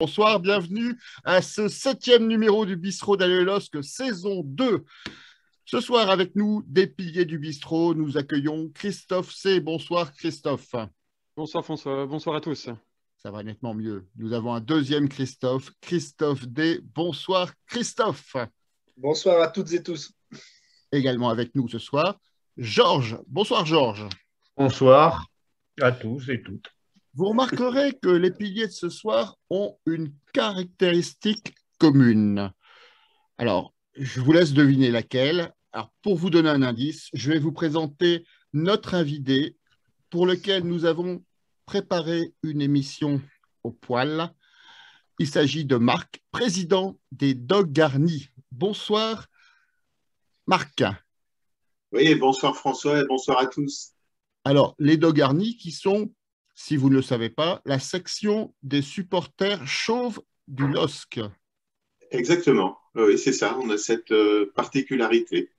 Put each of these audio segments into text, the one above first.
Bonsoir, bienvenue à ce 7e numéro du Bistrot d'Allez-le-LOSC, saison 2. Ce soir, avec nous, des piliers du bistrot, nous accueillons Christophe C. Bonsoir Christophe. Bonsoir François, bonsoir à tous. Ça va nettement mieux. Nous avons un deuxième Christophe, Christophe D. Bonsoir Christophe. Bonsoir à toutes et tous. Également avec nous ce soir, Georges. Bonsoir Georges. Bonsoir à tous et toutes. Vous remarquerez que les piliers de ce soir ont une caractéristique commune. Alors, je vous laisse deviner laquelle. Alors, pour vous donner un indice, je vais vous présenter notre invité pour lequel nous avons préparé une émission au poil. Il s'agit de Marc, président des Dogs Garnis. Bonsoir, Marc. Oui, bonsoir François et bonsoir à tous. Alors, les Dogs Garnis qui sont, si vous ne le savez pas, la section des supporters chauves du LOSC. Exactement, oui, c'est ça. On a cette particularité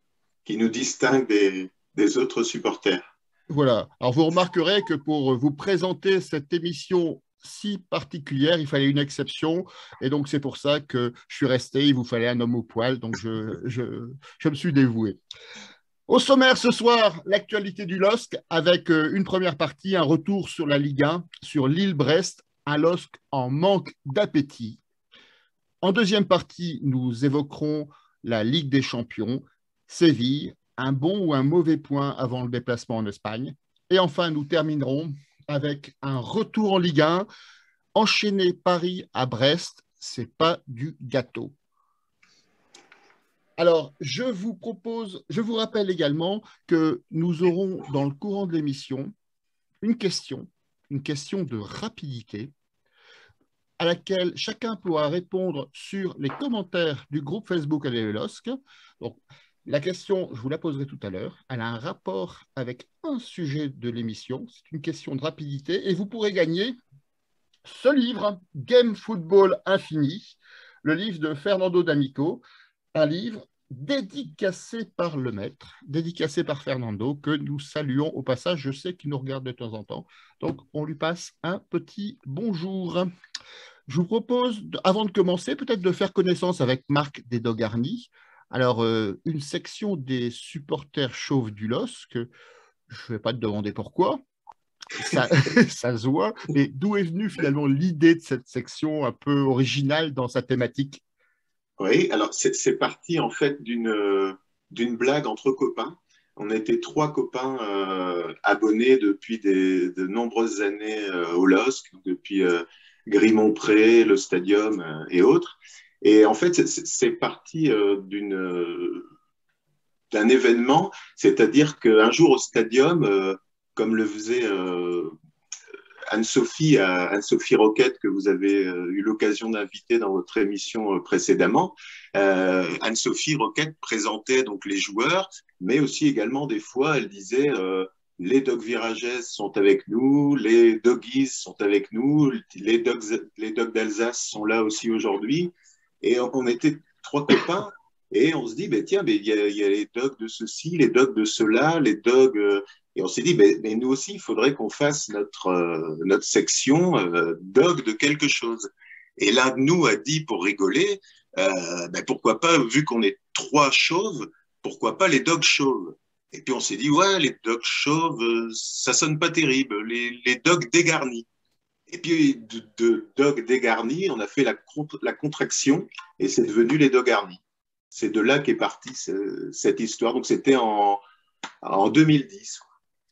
qui nous distingue des autres supporters. Voilà. Alors, vous remarquerez que pour vous présenter cette émission si particulière, il fallait une exception. Et donc, c'est pour ça que je suis resté. Il vous fallait un homme au poil. Donc, je me suis dévoué. Au sommaire ce soir, l'actualité du LOSC avec une première partie, un retour sur la Ligue 1, sur Lille-Brest, un LOSC en manque d'appétit. En deuxième partie, nous évoquerons la Ligue des Champions, Séville, un bon ou un mauvais point avant le déplacement en Espagne. Et enfin, nous terminerons avec un retour en Ligue 1, enchaîner Paris à Brest, c'est pas du gâteau. Alors, je vous rappelle également que nous aurons dans le courant de l'émission une question de rapidité à laquelle chacun pourra répondre sur les commentaires du groupe Facebook Allez-le-LOSC. Donc, la question, je vous la poserai tout à l'heure. Elle a un rapport avec un sujet de l'émission. C'est une question de rapidité et vous pourrez gagner ce livre, Game Football Infini, le livre de Fernando D'Amico, un livre dédicacé par le maître, dédicacé par Fernando, que nous saluons au passage. Je sais qu'il nous regarde de temps en temps, donc on lui passe un petit bonjour. Je vous propose, avant de commencer, peut-être de faire connaissance avec Marc des Dogs Garnis. Alors, une section des supporters chauves du LOSC, je ne vais pas te demander pourquoi, ça, ça se voit, mais d'où est venue finalement l'idée de cette section un peu originale dans sa thématique? Oui, alors c'est parti en fait d'une blague entre copains. On était trois copains abonnés depuis de nombreuses années au LOSC, depuis Grimont-Pré, le Stadium et autres. Et en fait, c'est parti d'un événement, c'est-à-dire qu'un jour au Stadium, comme le faisait Anne-Sophie Roquette, que vous avez eu l'occasion d'inviter dans votre émission précédemment. Anne-Sophie Roquette présentait donc les joueurs, mais aussi également des fois, elle disait les Dogs Virages sont avec nous, les Doggies sont avec nous, les Dogs d'Alsace sont là aussi aujourd'hui. Et on était trois copains. Et on se dit, ben, tiens, il y a les dogs de ceci, les dogs de cela, les dogs. Et on s'est dit, mais nous aussi, il faudrait qu'on fasse notre section dog de quelque chose. Et l'un de nous a dit, pour rigoler, pourquoi pas, vu qu'on est trois chauves, pourquoi pas les dogs chauves? Et puis on s'est dit, ouais, les dogs chauves, ça sonne pas terrible, les dogs dégarnis. Et puis de dogs dégarnis, on a fait la contraction et c'est devenu les dogs garnis. C'est de là qu'est partie cette histoire. Donc, c'était en 2010.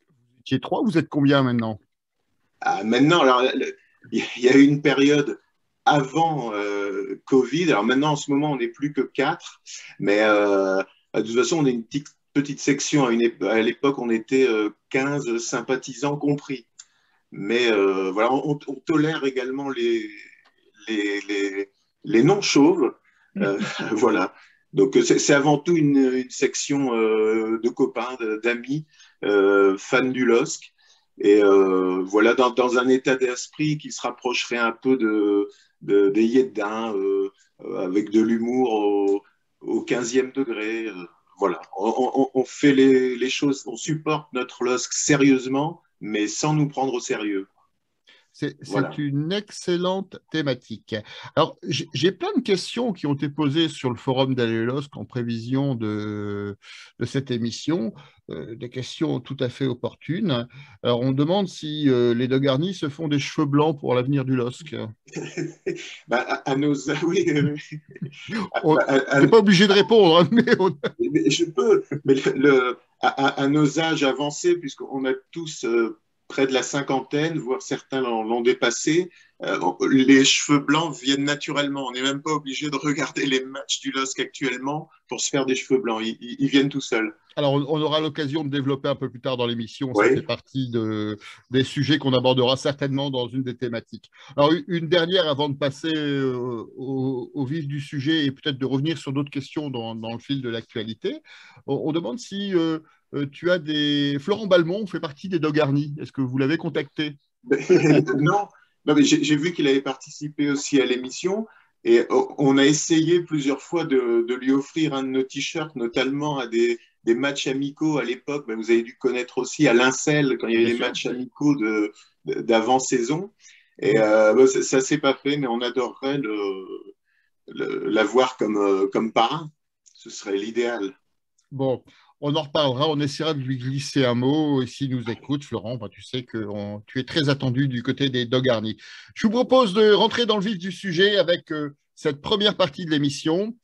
Vous étiez trois, vous êtes combien maintenant? Maintenant, alors, il y a eu une période avant Covid. Alors maintenant, en ce moment, on n'est plus que 4. Mais de toute façon, on est une petite section. À l'époque, on était 15 sympathisants compris. Mais voilà, on tolère également les non-chauves. Voilà. Donc, c'est avant tout une section de copains, d'amis, fans du LOSC. Et voilà, dans un état d'esprit qui se rapprocherait un peu des Yédins, avec de l'humour au 15e degré. Voilà, on fait les choses, on supporte notre LOSC sérieusement, mais sans nous prendre au sérieux. Voilà. une excellente thématique. Alors, j'ai plein de questions qui ont été posées sur le forum d'Allelosk en prévision de cette émission, des questions tout à fait opportunes. Alors, on demande si les Dogarny se font des cheveux blancs pour l'avenir du LOSC. Bah, à nos, oui, Tu n'es pas obligé de répondre, hein, mais je peux. Mais à nos âges avancés, puisqu'on a tous près de la cinquantaine, voire certains l'ont dépassé, les cheveux blancs viennent naturellement. On n'est même pas obligé de regarder les matchs du LOSC actuellement pour se faire des cheveux blancs. Ils viennent tout seuls. Alors, on aura l'occasion de développer un peu plus tard dans l'émission. Ça fait Oui. partie des sujets qu'on abordera certainement dans une des thématiques. Alors, une dernière avant de passer au vif du sujet et peut-être de revenir sur d'autres questions dans le fil de l'actualité. On demande si tu as des... Florent Balmont fait partie des Dogarny. Est-ce que vous l'avez contacté? Non, non, mais j'ai vu qu'il avait participé aussi à l'émission. Et on a essayé plusieurs fois de lui offrir un de nos t-shirts, notamment à des matchs amicaux à l'époque. Ben, vous avez dû connaître aussi à Lincel, quand il y avait Bien les sûr. matchs amicaux d'avant-saison. Et ça ne s'est pas fait, mais on adorerait l'avoir comme parrain. Ce serait l'idéal. Bon, on en reparlera, on essaiera de lui glisser un mot. Et s'il nous écoute, Florent, bah, tu sais que tu es très attendu du côté des Dogarny. Je vous propose de rentrer dans le vif du sujet avec cette première partie de l'émission.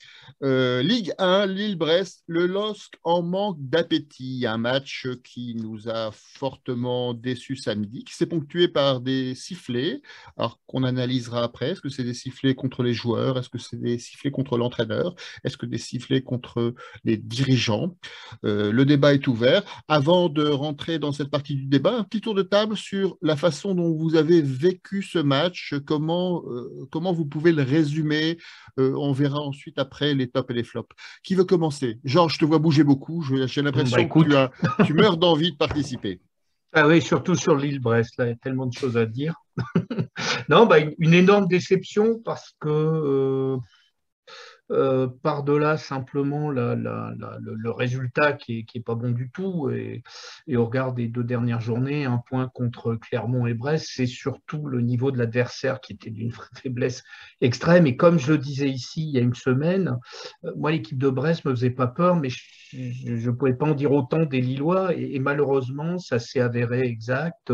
Ligue 1, Lille-Brest, le LOSC en manque d'appétit. Un match qui nous a fortement déçus samedi, qui s'est ponctué par des sifflets, alors qu'on analysera après. Est-ce que c'est des sifflets contre les joueurs? Est-ce que c'est des sifflets contre l'entraîneur? Est-ce que des sifflets contre les dirigeants? Le débat est ouvert. Avant de rentrer dans cette partie du débat, un petit tour de table sur la façon dont vous avez vécu ce match, comment vous pouvez le résumer. On verra ensuite après les tops et les flops. Qui veut commencer? Georges, je te vois bouger beaucoup. J'ai l'impression écoute. que tu meurs d'envie de participer. Ah oui, surtout sur l'île Brest, là, il y a tellement de choses à dire. Non, bah, une énorme déception parce que par-delà simplement le résultat qui est pas bon du tout, et au regard des 2 dernières journées, un point contre Clermont et Brest, c'est surtout le niveau de l'adversaire qui était d'une faiblesse extrême. Et comme je le disais ici il y a une semaine, moi l'équipe de Brest me faisait pas peur, mais je ne pouvais pas en dire autant des Lillois, et malheureusement ça s'est avéré exact.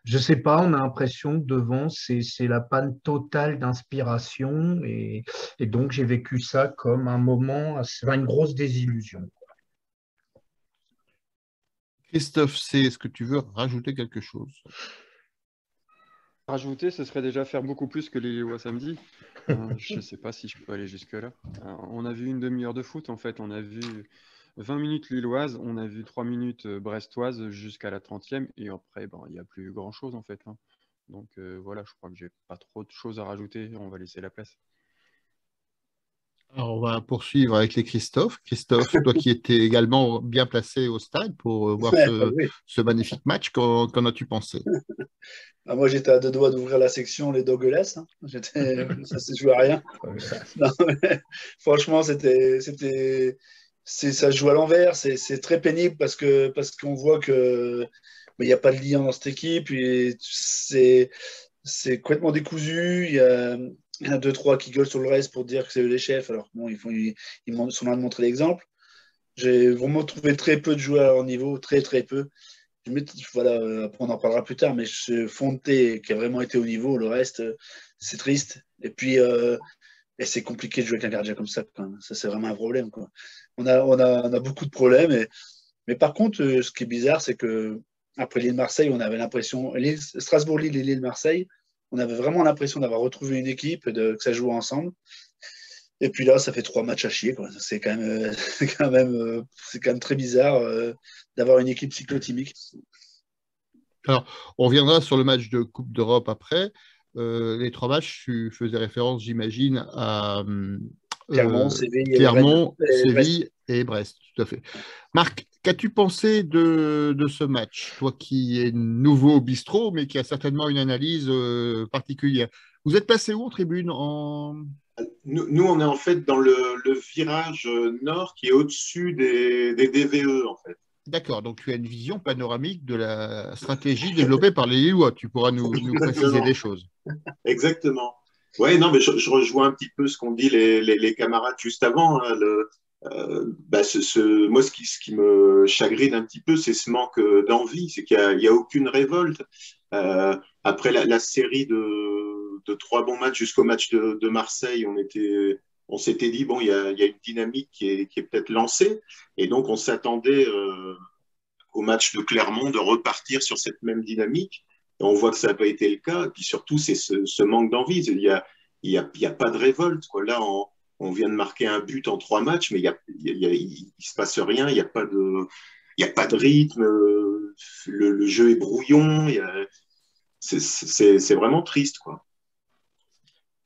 Je sais pas, on a l'impression que devant, c'est la panne totale d'inspiration, et donc j'ai vécu ça comme un moment, une grosse désillusion. Christophe C, est-ce que tu veux rajouter quelque chose? Rajouter, ce serait déjà faire beaucoup plus que les Lillois samedi. Je ne sais pas si je peux aller jusque-là. On a vu une demi-heure de foot, en fait. On a vu 20 minutes lilloises, on a vu 3 minutes brestoises jusqu'à la 30e. Et après, il n'y a plus grand-chose, en fait. Hein. Donc voilà, je crois que j'ai pas trop de choses à rajouter. On va laisser la place. Alors, on va poursuivre avec les Christophe. Christophe, toi qui étais également bien placé au stade pour voir Oui. ce magnifique match, qu'en as-tu pensé? Ah, moi, j'étais à 2 doigts d'ouvrir la section les Doguelas. Hein. Ça s'est joué à rien. Non, franchement, ça se joue à l'envers. C'est très pénible parce qu'on voit que il n'y a pas de lien dans cette équipe. Et c'est complètement décousu. Il y en a 2-3 qui gueulent sur le reste pour dire que c'est eux les chefs. Alors bon, ils sont là de montrer l'exemple. J'ai vraiment trouvé très peu de joueurs à leur niveau, très très peu. Voilà, après on en parlera plus tard, mais Fonte qui a vraiment été au niveau, le reste, c'est triste. Et puis, et c'est compliqué de jouer avec un gardien comme ça, quand même. Ça, c'est vraiment un problème, quoi. On a beaucoup de problèmes. Mais par contre, ce qui est bizarre, c'est que après Lille-Marseille, on avait l'impression, Strasbourg-Lille et Lille-Marseille, on avait vraiment l'impression d'avoir retrouvé une équipe, que ça jouait ensemble. Et puis là, ça fait 3 matchs à chier, quoi. C'est quand même très bizarre d'avoir une équipe cyclotimique. Alors, on reviendra sur le match de Coupe d'Europe après. Les 3 matchs, tu faisais référence, j'imagine, à Clermont, Séville et Brest, tout à fait. Marc, qu'as-tu pensé de ce match? Toi qui es nouveau au bistrot, mais qui a certainement une analyse particulière. Vous êtes passé où en tribune Nous, on est en fait dans le virage nord qui est au-dessus des DVE, en fait. D'accord, donc tu as une vision panoramique de la stratégie développée par les Lillois. Tu pourras nous préciser des Exactement. choses. Exactement. Ouais, non, mais je rejoins un petit peu ce qu'ont dit les camarades juste avant, hein. Bah, moi, ce qui me chagrine un petit peu, c'est ce manque d'envie, c'est qu'il y a aucune révolte. Après la série de 3 bons matchs jusqu'au match de Marseille, on s'était dit, bon, il y a une dynamique qui est peut-être lancée, et donc on s'attendait au match de Clermont de repartir sur cette même dynamique. Et on voit que ça n'a pas été le cas. Et puis surtout, c'est ce manque d'envie. Il y a pas de révolte, quoi. Là, on vient de marquer un but en 3 matchs, mais il se passe rien. Il y a pas de rythme. Le jeu est brouillon. C'est vraiment triste, quoi.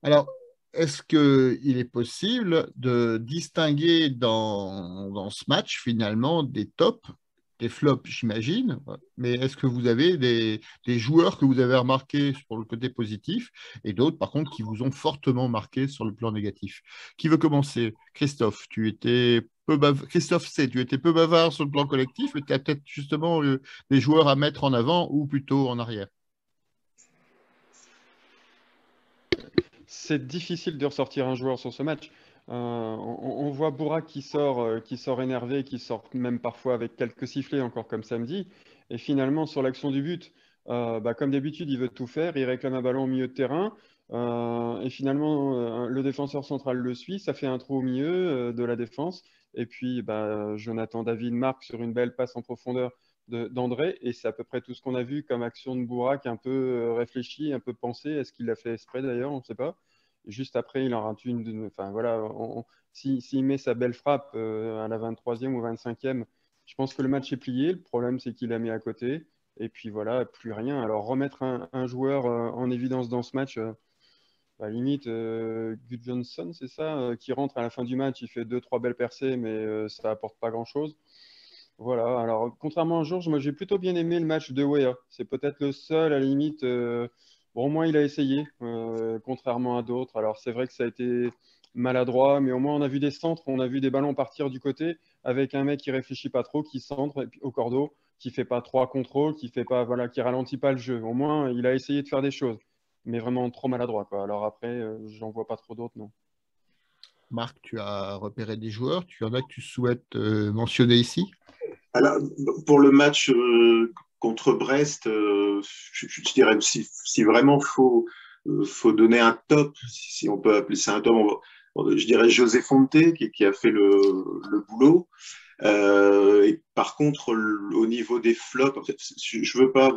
Alors, est-ce qu'il est possible de distinguer dans ce match, finalement, des tops, des flops, j'imagine, mais est-ce que vous avez des joueurs que vous avez remarqués sur le côté positif et d'autres, par contre, qui vous ont fortement marqué sur le plan négatif? Qui veut commencer? Christophe, Christophe C, tu étais peu bavard sur le plan collectif, mais tu as peut-être justement des joueurs à mettre en avant ou plutôt en arrière. C'est difficile de ressortir un joueur sur ce match. On voit Bourak qui sort énervé, qui sort même parfois avec quelques sifflets, encore comme samedi. Et finalement, sur l'action du but, bah, comme d'habitude, il veut tout faire. Il réclame un ballon au milieu de terrain. Et finalement, le défenseur central le suit. Ça fait un trou au milieu de la défense. Et puis, bah, Jonathan David marque sur une belle passe en profondeur d'André. Et c'est à peu près tout ce qu'on a vu comme action de Bourak, un peu réfléchi, un peu pensé. Est-ce qu'il l'a fait exprès d'ailleurs? On ne sait pas. Juste après, il en rate une. Enfin, voilà, s'il met sa belle frappe à la 23e ou 25e, je pense que le match est plié. Le problème, c'est qu'il a mis à côté. Et puis voilà, plus rien. Alors, remettre un joueur en évidence dans ce match, bah, limite, Johnson, c'est ça, qui rentre à la fin du match, il fait 2-3 belles percées, mais ça apporte pas grand-chose. Voilà, alors contrairement à Georges, moi j'ai plutôt bien aimé le match de Weah. C'est peut-être le seul, à la limite. Bon, au moins il a essayé, contrairement à d'autres. Alors c'est vrai que ça a été maladroit, mais au moins on a vu des centres, on a vu des ballons partir du côté avec un mec qui réfléchit pas trop, qui centre au cordeau, qui fait pas 3 contrôles, qui fait pas, voilà, qui ralentit pas le jeu. Au moins il a essayé de faire des choses, mais vraiment trop maladroit, quoi. Alors après, j'en vois pas trop d'autres, non. Marc, tu as repéré des joueurs. Tu en as que tu souhaites mentionner ici? Alors, pour le match contre Brest, je dirais si vraiment faut donner un top, si on peut appeler ça un top, je dirais José Fonte qui a fait le boulot. Et par contre, au niveau des flops, en fait, je veux pas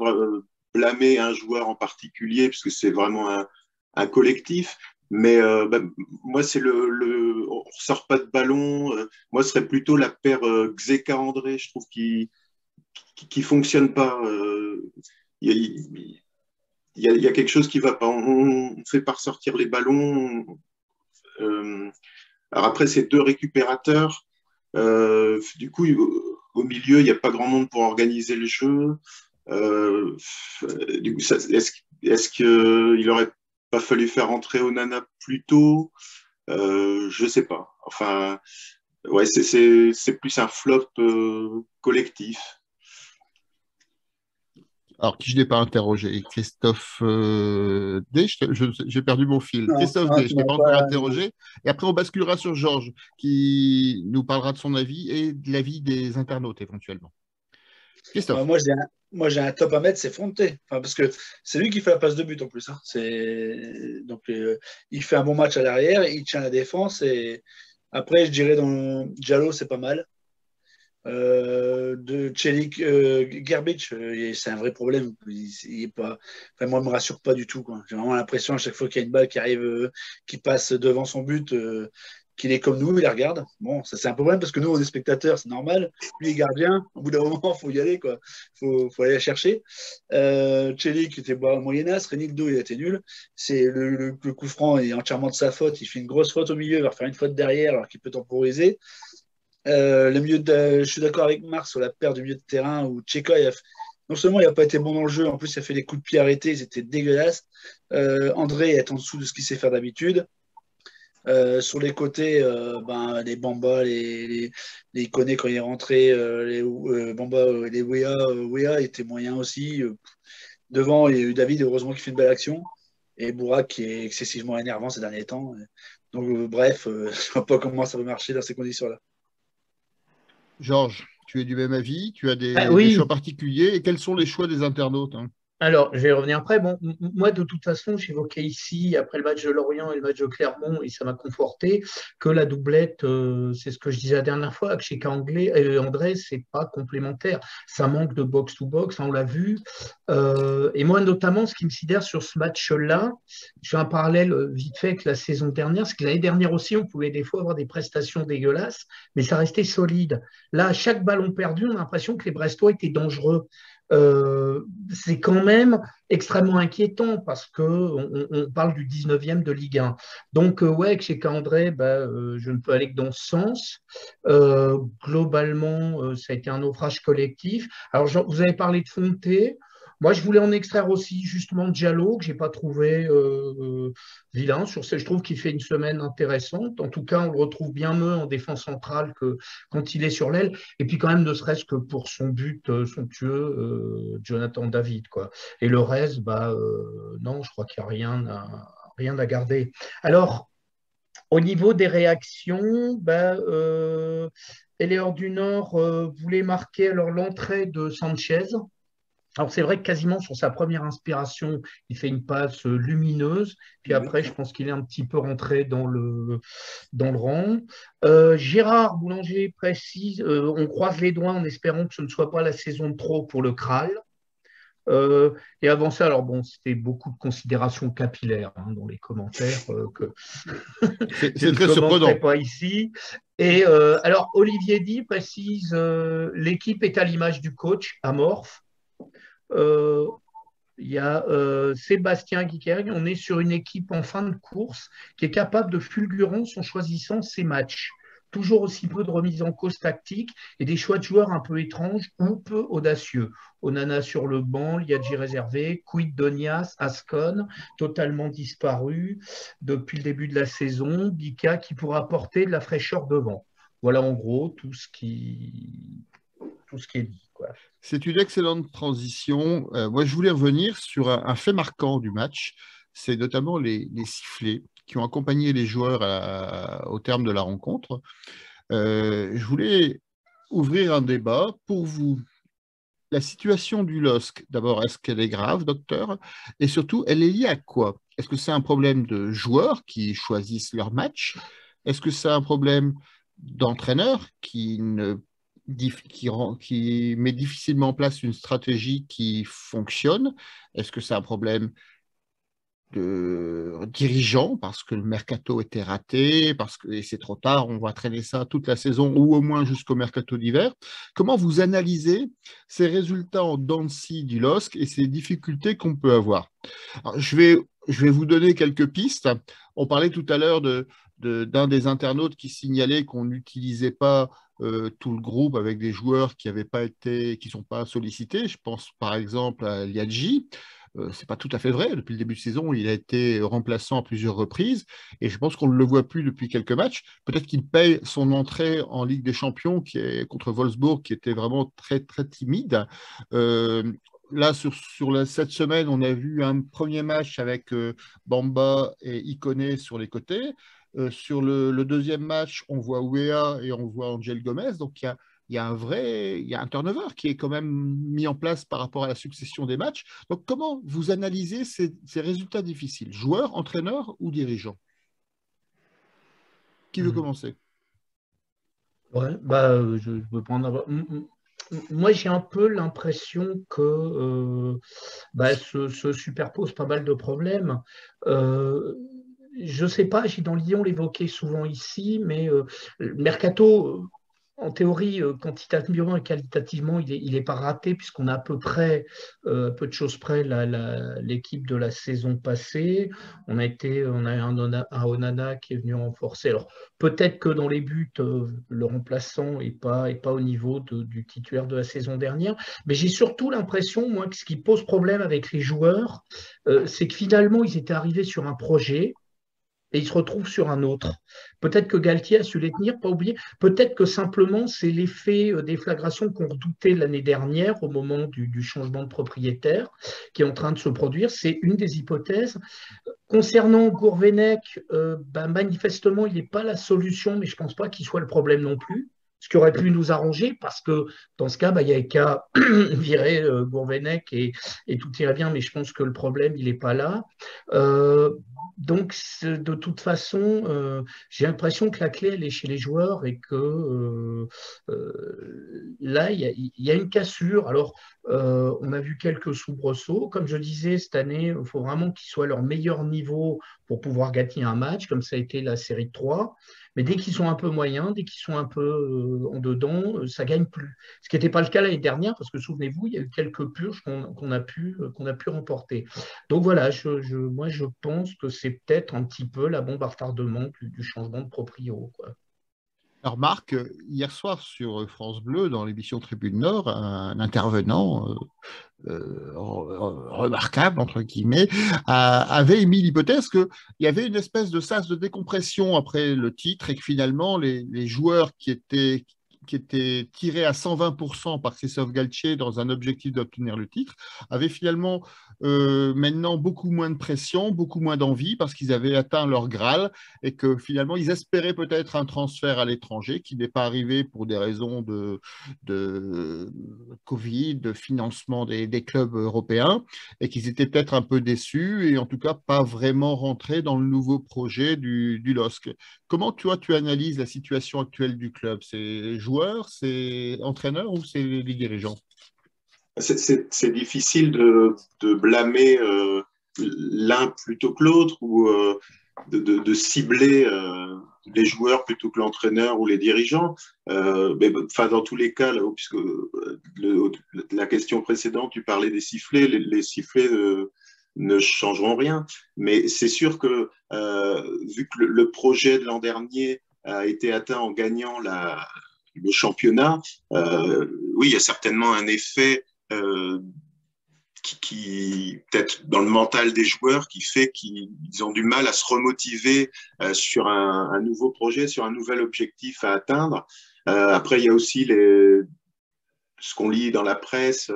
blâmer un joueur en particulier puisque c'est vraiment un collectif. Mais bah, moi, c'est on ressort pas de ballon. Moi, ce serait plutôt la paire Xeka André, je trouve, qui fonctionne pas. Il y a quelque chose qui va pas. On fait pas ressortir les ballons. Euh, alors après, c'est 2 récupérateurs. Du coup, au milieu, il n'y a pas grand monde pour organiser le jeu. Du coup, est-ce qu'il n'aurait pas fallu faire entrer Onana plus tôt? Je sais pas. Enfin, ouais, c'est plus un flop collectif. Alors, qui je n'ai pas interrogé? Christophe D, j'ai perdu mon fil. Non, Christophe non, D, tu je ne l'ai m'as pas encore pas. interrogé. Et après, on basculera sur Georges, qui nous parlera de son avis et de l'avis des internautes éventuellement. Ouais, Christophe. moi, j'ai un top à mettre, c'est Fonte. Enfin, parce que c'est lui qui fait la passe de but en plus, hein. Donc, il fait un bon match à l'arrière, il tient la défense. Et après, je dirais dans Diallo, c'est pas mal. De Celik, Gerbic, c'est un vrai problème. Il est pas, enfin, moi, il me rassure pas du tout, quoi. J'ai vraiment l'impression à chaque fois qu'il y a une balle qui arrive, qui passe devant son but, qu'il est comme nous, il la regarde. Bon, ça c'est un problème parce que nous, on est spectateurs, c'est normal. Lui, il est gardien. Au bout d'un moment, il faut y aller, quoi. Faut aller la chercher. Celik était moyenasse. Renildo, il a été nul. C'est le coup franc est entièrement de sa faute. Il fait une grosse faute au milieu, il va faire une faute derrière alors qu'il peut temporiser. Je suis d'accord avec Marc sur la paire du milieu de terrain où Tcheka, non seulement il n'a pas été bon dans le jeu, en plus il a fait des coups de pied arrêtés, ils étaient dégueulasses. André est en dessous de ce qu'il sait faire d'habitude. Sur les côtés, les Bamba, les Koné quand il est rentré, les Bamba, les Wea étaient moyens aussi. Devant, il y a eu David, heureusement, qui fait une belle action. Et Bourak qui est excessivement énervant ces derniers temps. Donc, bref, je ne vois pas comment ça va marcher dans ces conditions-là. Georges, tu es du même avis? Tu as des Oui, choix particuliers? Et quels sont les choix des internautes, hein? alors, je vais revenir après. Bon, moi, de toute façon, j'évoquais ici, après le match de Lorient et le match de Clermont, et ça m'a conforté, que la doublette, c'est ce que je disais la dernière fois, que chez André, c'est pas complémentaire. Ça manque de box-to-box, on l'a vu. Et moi, notamment, ce qui me sidère sur ce match-là, je fais un parallèle vite fait avec la saison dernière, c'est que l'année dernière aussi, on pouvait des fois avoir des prestations dégueulasses, mais ça restait solide. Là, à chaque ballon perdu, on a l'impression que les Brestois étaient dangereux. C'est quand même extrêmement inquiétant parce qu'on parle du 19e de Ligue 1. Donc, ouais, chez André, je ne peux aller que dans ce sens. Globalement, ça a été un naufrage collectif. Alors, vous avez parlé de Fonté. Moi, je voulais en extraire aussi justement Diallo, que je n'ai pas trouvé vilain. Je trouve qu'il fait une semaine intéressante. En tout cas, on le retrouve bien mieux en défense centrale que quand il est sur l'aile. Et puis quand même, ne serait-ce que pour son but somptueux, Jonathan David, quoi. Et le reste, non, je crois qu'il n'y a rien à garder. Alors, au niveau des réactions, Eléor du Nord voulait marquer alors l'entrée de Sanchez. Alors, c'est vrai que quasiment sur sa première inspiration, il fait une passe lumineuse. Puis après, je pense qu'il est un petit peu rentré dans le rang. Gérard Boulanger précise, on croise les doigts en espérant que ce ne soit pas la saison de trop pour le Kral. Et avant ça, alors bon, c'était beaucoup de considérations capillaires dans les commentaires que C'est je ne très surprenant. commenterai pas ici. Et alors, Olivier Di précise, l'équipe est à l'image du coach, amorphe. Il y a Sébastien Guiquergue. On est sur une équipe en fin de course qui est capable de fulgurance en choisissant ses matchs. Toujours aussi peu de remise en cause tactique et des choix de joueurs un peu étranges ou peu audacieux. Onana sur le banc, Liadji réservé, Quid Donias, Ascon, totalement disparu depuis le début de la saison, Bika qui pourra apporter de la fraîcheur devant. Voilà en gros tout ce qui est dit, quoi. C'est une excellente transition. Moi, je voulais revenir sur un fait marquant du match. C'est notamment les sifflets qui ont accompagné les joueurs au terme de la rencontre. Je voulais ouvrir un débat pour vous. La situation du LOSC, d'abord, est-ce qu'elle est grave, docteur? Et surtout, elle est liée à quoi? Est-ce que c'est un problème de joueurs qui choisissent leur match? Est-ce que c'est un problème d'entraîneurs qui met difficilement en place une stratégie qui fonctionne? Est-ce que c'est un problème de dirigeants parce que le mercato était raté, et c'est trop tard, on va traîner ça toute la saison ou au moins jusqu'au mercato d'hiver? Comment vous analysez ces résultats en dents de scie du LOSC et ces difficultés qu'on peut avoir? Alors, je vais vous donner quelques pistes. On parlait tout à l'heure d'un des internautes qui signalait qu'on n'utilisait pas tout le groupe avec des joueurs qui ne sont pas sollicités. Je pense par exemple à Liadji. C'est pas tout à fait vrai. Depuis le début de saison, il a été remplaçant à plusieurs reprises et je pense qu'on ne le voit plus depuis quelques matchs. Peut-être qu'il paye son entrée en Ligue des Champions qui est contre Wolfsburg, qui était vraiment très, très timide. Là, cette semaine, on a vu un premier match avec Bamba et Ikoné sur les côtés. Sur le deuxième match, on voit Ouéa et on voit Angel Gomez. Donc, il y a un turnover qui est quand même mis en place par rapport à la succession des matchs. Donc, comment vous analysez ces résultats difficiles? Joueurs, entraîneurs ou dirigeants? Qui veut commencer? Ouais, je peux prendre. Moi, j'ai un peu l'impression que se superposent pas mal de problèmes. Je ne sais pas, Gidon Lyon l'évoquait souvent ici, mais le Mercato, en théorie, quantitativement et qualitativement, il est pas raté puisqu'on a à peu près, peu de choses près, l'équipe de la saison passée. On a un Onana qui est venu renforcer. Alors, peut-être que dans les buts, le remplaçant n'est pas au niveau du titulaire de la saison dernière. Mais j'ai surtout l'impression, moi, que ce qui pose problème avec les joueurs, c'est que finalement, ils étaient arrivés sur un projet. et il se retrouve sur un autre. Peut-être que Galtier a su les tenir, pas oublier. Peut-être que simplement c'est l'effet déflagration qu'on redoutait l'année dernière au moment du changement de propriétaire qui est en train de se produire. C'est une des hypothèses. Concernant Gourvenec, manifestement, il n'est pas la solution, mais je ne pense pas qu'il soit le problème non plus. Ce qui aurait pu nous arranger, parce que dans ce cas, il n'y avait qu'à virer Gourvenec et tout irait bien, mais je pense que le problème, il n'est pas là. Euh, donc, de toute façon, j'ai l'impression que la clé, elle est chez les joueurs et que là, il y a une cassure. Alors, on a vu quelques soubresauts. Comme je disais, cette année, il faut vraiment qu'ils soient à leur meilleur niveau pour pouvoir gagner un match, comme ça a été la série de 3. Mais dès qu'ils sont un peu moyens, dès qu'ils sont un peu en dedans, ça ne gagne plus. Ce qui n'était pas le cas l'année dernière, parce que souvenez-vous, il y a eu quelques purges qu'on a pu remporter. Donc voilà, moi je pense que c'est peut-être un petit peu la bombe à retardement du changement de proprio, quoi. Alors Marc, hier soir sur France Bleu, dans l'émission Tribune Nord, un intervenant remarquable, entre guillemets, avait émis l'hypothèse qu'il y avait une espèce de sas de décompression après le titre et que finalement les joueurs qui étaient tirés à 120% par Christophe Galtier dans un objectif d'obtenir le titre, avaient finalement maintenant beaucoup moins de pression, beaucoup moins d'envie parce qu'ils avaient atteint leur Graal et que finalement ils espéraient peut-être un transfert à l'étranger qui n'est pas arrivé pour des raisons de Covid, de financement des clubs européens et qu'ils étaient peut-être un peu déçus et en tout cas pas vraiment rentrés dans le nouveau projet du LOSC. Comment tu analyses la situation actuelle du club? C'est les joueurs, c'est entraîneurs ou c'est les dirigeants? C'est difficile de blâmer l'un plutôt que l'autre ou de cibler les joueurs plutôt que l'entraîneur ou les dirigeants. Mais enfin, dans tous les cas, là, puisque la question précédente, tu parlais des sifflets, les sifflets ne changeront rien. Mais c'est sûr que vu que le projet de l'an dernier a été atteint en gagnant le championnat, oui, il y a certainement un effet qui peut-être dans le mental des joueurs, qui fait qu'ils ont du mal à se remotiver sur un nouveau projet, sur un nouvel objectif à atteindre. Après, il y a aussi ce qu'on lit dans la presse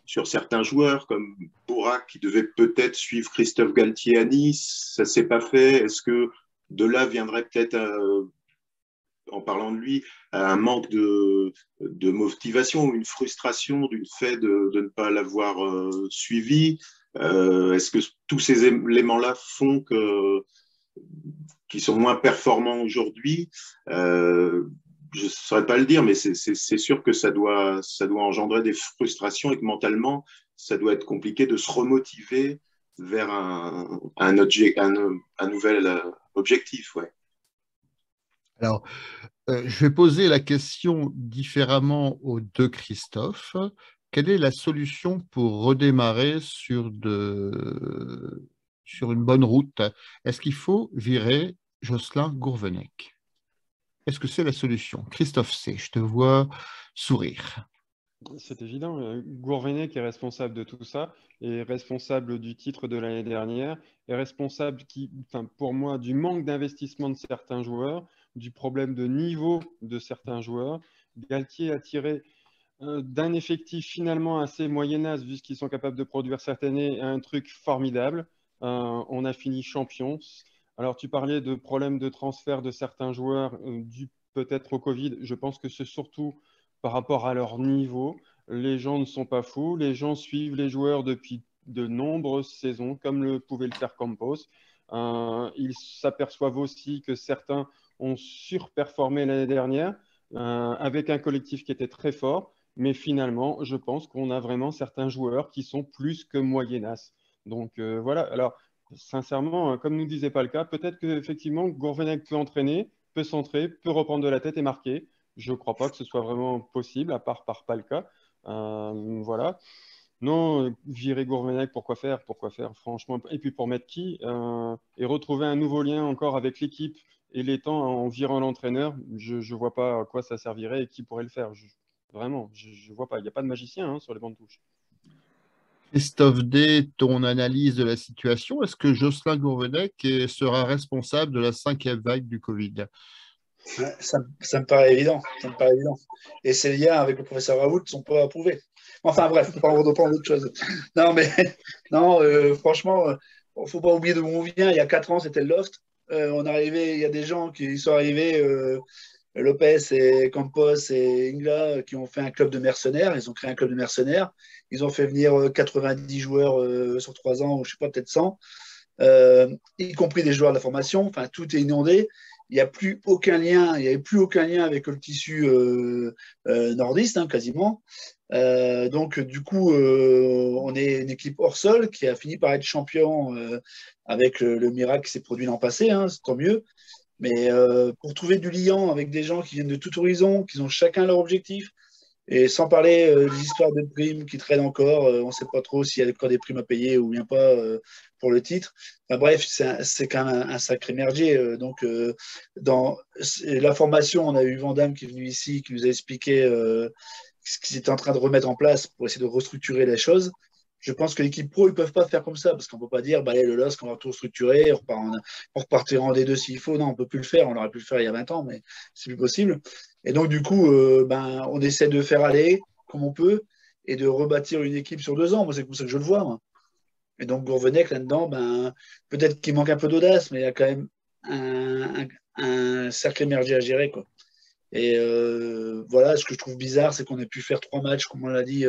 sur certains joueurs, comme Bourak, qui devait peut-être suivre Christophe Galtier à Nice. Ça ne s'est pas fait. Est-ce que de là viendrait peut-être en parlant de lui, un manque de motivation, une frustration du fait de ne pas l'avoir suivi. Est-ce que tous ces éléments-là font qu'ils sont moins performants aujourd'hui? Je ne saurais pas le dire, mais c'est sûr que ça doit engendrer des frustrations et que mentalement, ça doit être compliqué de se remotiver vers un nouvel objectif. Ouais. Alors, je vais poser la question différemment aux deux Christophe. Quelle est la solution pour redémarrer sur une bonne route? Est-ce qu'il faut virer Jocelyn Gourvenec? Est-ce que c'est la solution? Christophe C., je te vois sourire. C'est évident. Gourvenec est responsable de tout ça, est responsable du titre de l'année dernière, est responsable pour moi, du manque d'investissement de certains joueurs, du problème de niveau de certains joueurs. Galtier a tiré d'un effectif finalement assez moyenâge, vu ce qu'ils sont capables de produire cette année, un truc formidable. On a fini champion. Alors, tu parlais de problèmes de transfert de certains joueurs dû peut-être au Covid. Je pense que c'est surtout par rapport à leur niveau. Les gens ne sont pas fous. Les gens suivent les joueurs depuis de nombreuses saisons, comme pouvait le faire Campos. Ils s'aperçoivent aussi que certains ont surperformé l'année dernière avec un collectif qui était très fort. Mais finalement, je pense qu'on a vraiment certains joueurs qui sont plus que moyennas. Donc voilà. Alors, sincèrement, comme nous disait pas le cas, peut-être qu'effectivement, Gourvenec peut entraîner, peut centrer, peut reprendre de la tête et marquer. Je ne crois pas que ce soit vraiment possible, à part par Palka. Voilà. Non, virer Gourvenec, pourquoi faire? Pourquoi faire, franchement? Et puis pour mettre qui et retrouver un nouveau lien encore avec l'équipe et les temps en virant l'entraîneur, je ne vois pas à quoi ça servirait et qui pourrait le faire. Vraiment, je ne vois pas. Il n'y a pas de magicien sur les bancs de touche. Christophe D, ton analyse de la situation, est-ce que Jocelyn Gourvenec sera responsable de la 5e vague du Covid? Ouais, ça me paraît évident. Ça me paraît évident. Et ces liens avec le professeur Raoult ne sont pas approuvés. Enfin bref, on parle d'autre chose. Non, mais non, franchement, il ne faut pas oublier d'où on vient. Il y a 4 ans, c'était le Loft. Il y a des gens qui sont arrivés, Lopez et Campos et Ingla, qui ont fait un club de mercenaires. Ils ont créé un club de mercenaires. Ils ont fait venir 90 joueurs sur 3 ans, ou je ne sais pas, peut-être 100, y compris des joueurs de la formation. Enfin, tout est inondé. Il n'y a plus aucun lien, il n'y avait plus aucun lien avec le tissu nordiste, hein, quasiment. Donc, du coup, on est une équipe hors sol qui a fini par être champion avec le miracle qui s'est produit l'an passé, hein, c'est tant mieux. Mais pour trouver du liant avec des gens qui viennent de tout horizon, qui ont chacun leur objectif, et sans parler des histoires de primes qui traînent encore, on ne sait pas trop s'il y a encore des primes à payer ou bien pas pour le titre. Enfin, bref, c'est quand même un sacré merdier. Dans la formation, on a eu Vandame qui est venu ici, qui nous a expliqué ce qu'ils étaient en train de remettre en place pour essayer de restructurer les choses. Je pense que l'équipe pro, ils ne peuvent pas faire comme ça, parce qu'on ne peut pas dire, bah, allez, le LOSC, on va tout restructurer, on repartira en D2 s'il faut. Non, on ne peut plus le faire. On aurait pu le faire il y a 20 ans, mais c'est plus possible. Et donc, du coup, on essaie de faire aller comme on peut et de rebâtir une équipe sur 2 ans. Moi, c'est comme ça que je le vois, moi. Et donc, Gourvenec, là-dedans, peut-être qu'il manque un peu d'audace, mais il y a quand même un cercle émergé à gérer, quoi. Et voilà, ce que je trouve bizarre, c'est qu'on ait pu faire 3 matchs, comme on l'a dit,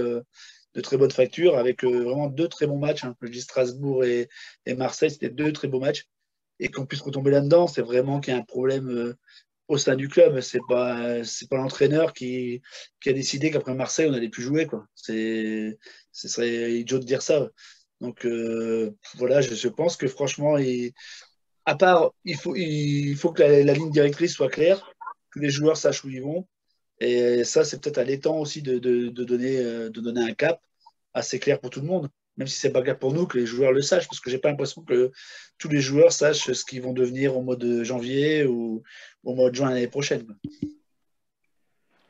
de très bonne facture, avec vraiment 2 très bons matchs. Hein. Je dis Strasbourg et Marseille, c'était 2 très beaux matchs. Et qu'on puisse retomber là-dedans, c'est vraiment qu'il y a un problème au sein du club. C'est pas l'entraîneur qui a décidé qu'après Marseille, on n'allait plus jouer, quoi. Ce serait idiot de dire ça. Donc voilà, je pense que franchement, à part, il faut que la ligne directrice soit claire, que les joueurs sachent où ils vont. Et ça, c'est peut-être à l'étang aussi de donner un cap assez clair pour tout le monde. Même si c'est pas clair pour nous, que les joueurs le sachent, parce que j'ai pas l'impression que tous les joueurs sachent ce qu'ils vont devenir au mois de janvier ou au mois de juin l'année prochaine.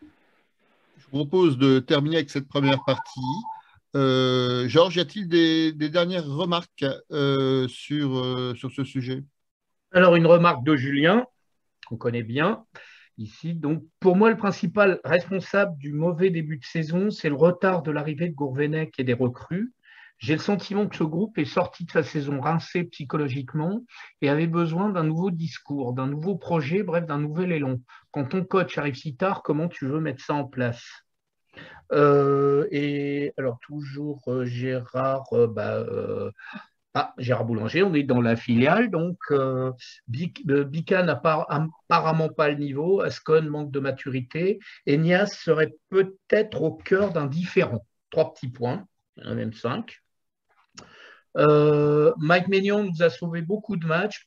Je vous propose de terminer avec cette première partie. Georges, y a-t-il des dernières remarques sur ce sujet? Alors, une remarque de Julien, qu'on connaît bien ici. Donc, pour moi, le principal responsable du mauvais début de saison, c'est le retard de l'arrivée de Gourvenec et des recrues. J'ai le sentiment que ce groupe est sorti de sa saison rincé psychologiquement et avait besoin d'un nouveau discours, d'un nouveau projet, bref, d'un nouvel élan. Quand ton coach arrive si tard, comment tu veux mettre ça en place? Et alors, toujours Gérard, Gérard Boulanger, on est dans la filiale, donc Bika n'a apparemment pas le niveau, Ascon manque de maturité, et Nias serait peut-être au cœur d'un différent. 3 petits points, il y en a même 5. Mike Maignan nous a sauvé beaucoup de matchs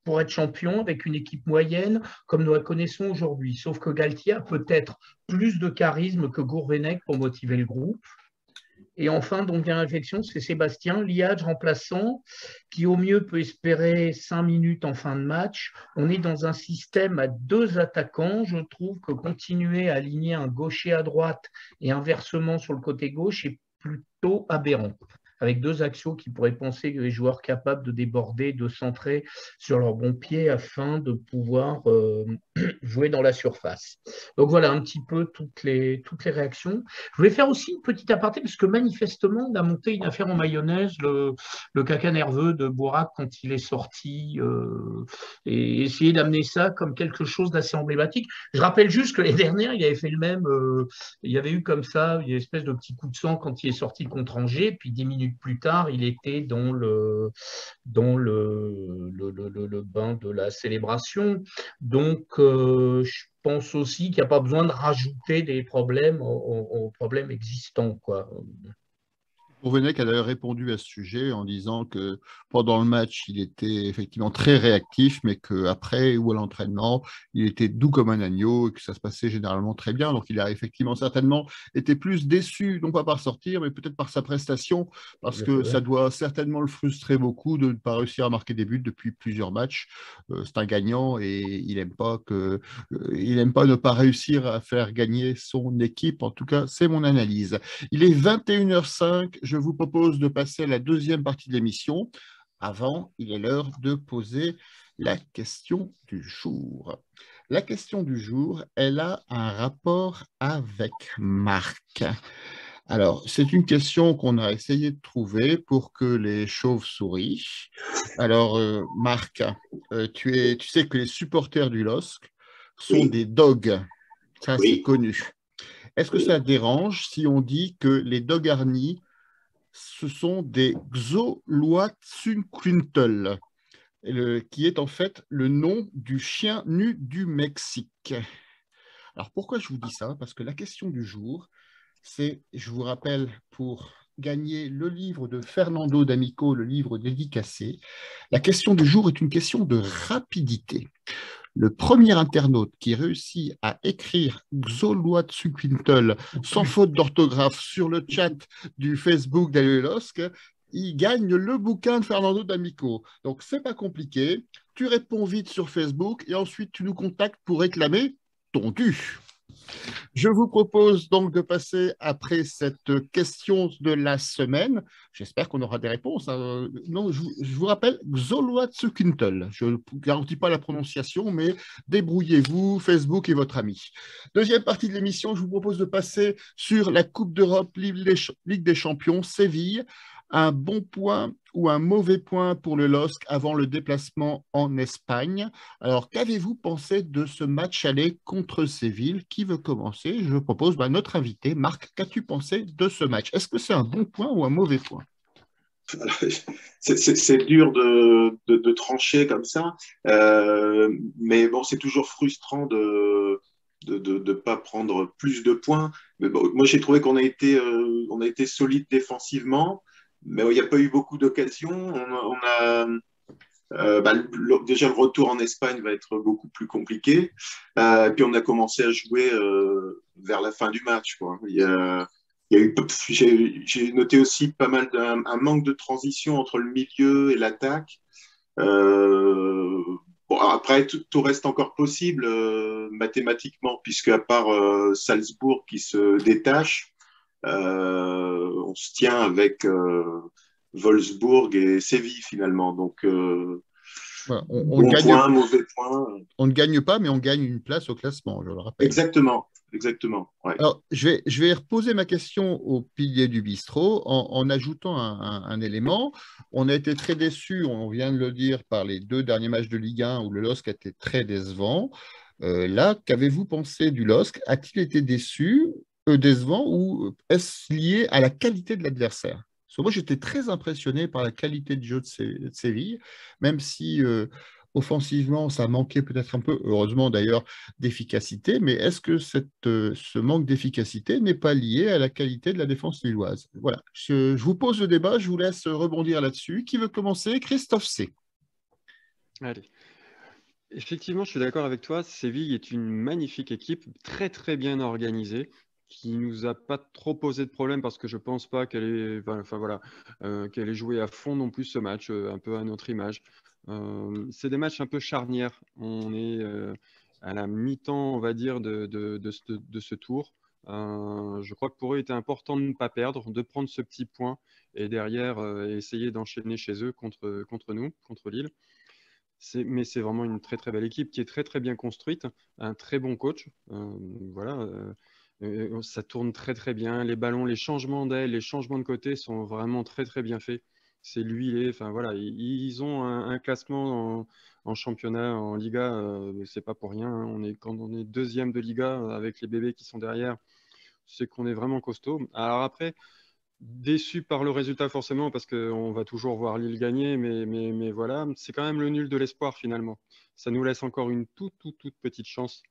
pour être champion avec une équipe moyenne comme nous la connaissons aujourd'hui. Sauf que Galtier a peut-être plus de charisme que Gourvenec pour motiver le groupe. Et enfin, donc vient réflexion, c'est Sébastien, Liadj remplaçant, qui au mieux peut espérer 5 minutes en fin de match. On est dans un système à 2 attaquants. Je trouve que continuer à aligner un gaucher à droite et inversement sur le côté gauche est plutôt aberrant. Avec 2 axiaux qui pourraient penser que les joueurs capables de déborder, de centrer sur leur bon pied afin de pouvoir jouer dans la surface. Donc voilà un petit peu toutes les réactions. Je voulais faire aussi une petite aparté parce que manifestement, on a monté une affaire en mayonnaise, le caca nerveux de Bourak quand il est sorti et essayer d'amener ça comme quelque chose d'assez emblématique. Je rappelle juste que l'année dernière, il avait fait le même, il y avait eu comme ça une espèce de petit coup de sang quand il est sorti contre Angers, puis 10 minutes plus tard, il était dans le bain de la célébration. Donc, je pense aussi qu'il n'y a pas besoin de rajouter des problèmes aux problèmes existants, quoi. Gourvenec a d'ailleurs répondu à ce sujet en disant que pendant le match, il était effectivement très réactif, mais qu'après ou à l'entraînement, il était doux comme un agneau et que ça se passait généralement très bien. Donc, il a effectivement certainement été plus déçu, non pas par sortir, mais peut-être par sa prestation, parce que ça doit certainement le frustrer beaucoup de ne pas réussir à marquer des buts depuis plusieurs matchs. C'est un gagnant et il n'aime pas ne pas réussir à faire gagner son équipe. En tout cas, c'est mon analyse. Il est 21h05. je vous propose de passer à la deuxième partie de l'émission. Avant, il est l'heure de poser la question du jour. La question du jour, elle a un rapport avec Marc. Alors, c'est une question qu'on a essayé de trouver pour que les chauves-souris. Alors, Marc, tu sais que les supporters du LOSC sont des dogs. Ça, c'est connu. Est-ce que ça dérange si on dit que les Dogarni, ce sont des Xoloatzcuintla, qui est en fait le nom du chien nu du Mexique? Alors, pourquoi je vous dis ça? Parce que la question du jour, c'est, je vous rappelle, pour gagner le livre de Fernando D'Amico, le livre dédicacé, la question du jour est une question de rapidité. Le premier internaute qui réussit à écrire Xoloatzcuintla sans faute d'orthographe sur le chat du Facebook d'Alelosc, il gagne le bouquin de Fernando D'Amico. Donc, c'est pas compliqué. Tu réponds vite sur Facebook et ensuite tu nous contactes pour réclamer ton dû. Je vous propose donc de passer après cette question de la semaine. J'espère qu'on aura des réponses. Non, je vous rappelle, Xoloatzcuintla. Je ne garantis pas la prononciation, mais débrouillez-vous, Facebook est votre ami. Deuxième partie de l'émission, je vous propose de passer sur la Coupe d'Europe, Ligue des Champions, Séville. Un bon point ou un mauvais point pour le LOSC avant le déplacement en Espagne. Alors, qu'avez-vous pensé de ce match aller contre Séville? Qui veut commencer? Je propose notre invité. Marc, qu'as-tu pensé de ce match? Est-ce que c'est un bon point ou un mauvais point? C'est dur de trancher comme ça, mais bon, c'est toujours frustrant de ne pas prendre plus de points. Mais bon, moi, j'ai trouvé qu'on a été solide défensivement, mais il n'y a pas eu beaucoup d'occasions. Déjà, le retour en Espagne va être beaucoup plus compliqué. Puis on a commencé à jouer vers la fin du match, quoi. J'ai noté aussi pas mal un manque de transition entre le milieu et l'attaque. Bon, après, tout reste encore possible mathématiquement, puisque à part Salzbourg qui se détache, on se tient avec Wolfsburg et Séville finalement. Donc, voilà, bon point, mauvais point. On ne gagne pas, mais on gagne une place au classement, je le rappelle. Exactement. Ouais. Alors, je vais reposer ma question au pilier du bistrot en ajoutant un élément. On a été très déçus, on vient de le dire, par les 2 derniers matchs de Ligue 1 où le LOSC a été très décevant. Là, qu'avez-vous pensé du LOSC? A-t-il été décevant, ou est-ce lié à la qualité de l'adversaire? Parce que moi, j'étais très impressionné par la qualité de jeu de Séville, même si offensivement, ça manquait peut-être un peu, heureusement d'ailleurs, d'efficacité. Mais est-ce que ce manque d'efficacité n'est pas lié à la qualité de la défense lilloise? Voilà, je vous pose le débat, je vous laisse rebondir là-dessus. Qui veut commencer? Christophe C. Allez. Effectivement, je suis d'accord avec toi. Séville est une magnifique équipe, très très bien organisée, qui nous a pas trop posé de problème parce que je pense pas qu'elle ait joué à fond non plus ce match, un peu à notre image. C'est des matchs un peu charnières. On est à la mi-temps, on va dire, de ce tour. Je crois que pour eux, il était important de ne pas perdre, de prendre ce petit point et derrière essayer d'enchaîner chez eux contre nous, contre Lille. Mais c'est vraiment une très très belle équipe qui est très très bien construite, un très bon coach. Ça tourne très très bien. Les ballons, les changements d'aile, les changements de côté sont vraiment très très bien faits. C'est huilé. Enfin voilà, ils ont un classement en championnat, en Liga. C'est pas pour rien. Hein. Quand on est deuxième de Liga avec les bébés qui sont derrière, c'est qu'on est vraiment costaud. Alors après, déçu par le résultat forcément parce qu'on va toujours voir Lille gagner, mais voilà, c'est quand même le nul de l'espoir finalement. Ça nous laisse encore une toute petite chance.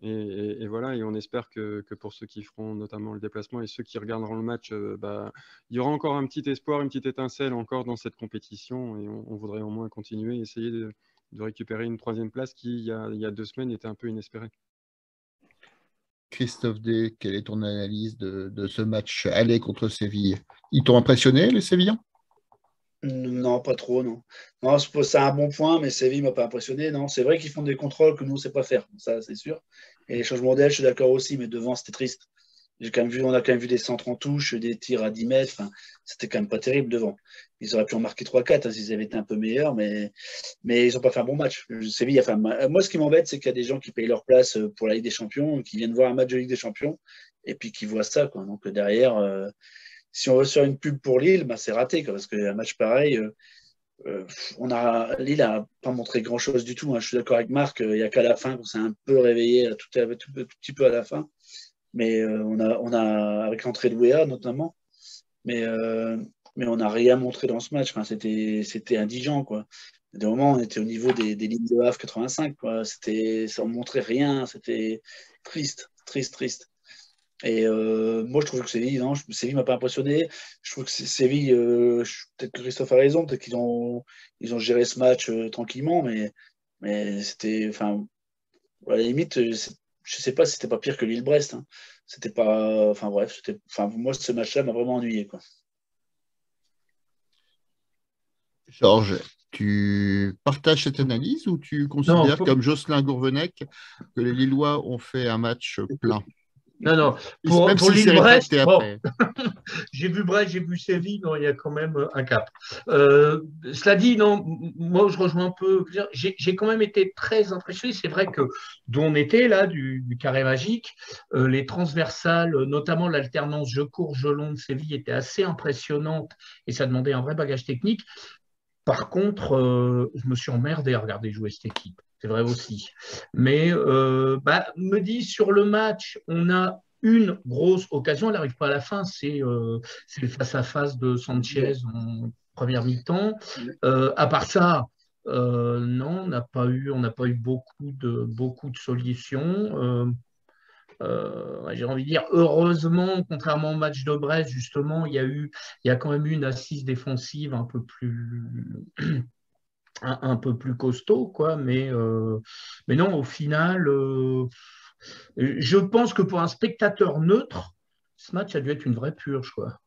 Et voilà, et on espère que pour ceux qui feront notamment le déplacement et ceux qui regarderont le match, il y aura encore un petit espoir, une petite étincelle encore dans cette compétition et on voudrait au moins continuer, essayer de récupérer une 3e place qui, il y a 2 semaines, était un peu inespérée. Christophe D, quelle est ton analyse de ce match aller contre Séville? Ils t'ont impressionné, les Sévillans? Non, pas trop, non. Non, c'est un bon point, mais Séville ne m'a pas impressionné. Non, c'est vrai qu'ils font des contrôles que nous, on ne sait pas faire, ça, c'est sûr. Et les changements d'aile, je suis d'accord aussi, mais devant, c'était triste. On a quand même vu des centres en touche, des tirs à 10 mètres. Enfin, c'était quand même pas terrible devant. Ils auraient pu en marquer 3-4 s'ils avaient été un peu meilleurs, mais ils n'ont pas fait un bon match. Séville a fait moi, ce qui m'embête, c'est qu'il y a des gens qui payent leur place pour la Ligue des Champions, qui viennent voir un match de Ligue des Champions, et puis qui voient ça, quoi. Donc derrière, si on veut se faire une pub pour Lille, bah, c'est raté, quoi, parce qu'un match pareil, Lille n'a pas montré grand-chose du tout, hein. Je suis d'accord avec Marc, il n'y a qu'à la fin qu'on s'est un peu réveillé, tout petit peu à la fin. Mais avec l'entrée de Wea notamment, mais, mais on n'a rien montré dans ce match. Enfin, c'était indigent, quoi. Des moments, on était au niveau des lignes de Havre 85, quoi. Ça ne montrait rien, c'était triste, triste, triste. Et moi, je trouve que Séville, non, Séville m'a pas impressionné. Je trouve que Séville, peut-être que Christophe a raison, peut-être ils ont géré ce match tranquillement, mais c'était, enfin, à la limite, je sais pas si c'était pas pire que Lille-Brest, hein. C'était pas, enfin bref, moi, ce match-là m'a vraiment ennuyé, quoi. Georges, tu partages cette analyse ou tu Non, considères, comme Jocelyn Gourvenec, que les Lillois ont fait un match plein? non. Même Pour s'il s'est Lille-Brest, rétracté bon, après. j'ai vu Brest, j'ai vu Séville, non, il y a quand même un cap. Cela dit, non, moi je rejoins un peu. J'ai quand même été très impressionné. C'est vrai que d'où on était là, du carré magique, les transversales, notamment l'alternance jeu court, jeu long de Séville était assez impressionnante et ça demandait un vrai bagage technique. Par contre, je me suis emmerdé à regarder jouer cette équipe. C'est vrai aussi. Mais me dit sur le match, on a une grosse occasion. Elle n'arrive pas à la fin. C'est le face-à-face de Sanchez en première mi-temps. À part ça, non, on n'a pas eu beaucoup de solutions. J'ai envie de dire, heureusement, contrairement au match de Brest, justement, il y a quand même eu une assise défensive un peu plus costaud, quoi. Mais non, au final, je pense que pour un spectateur neutre, ce match a dû être une vraie purge, quoi.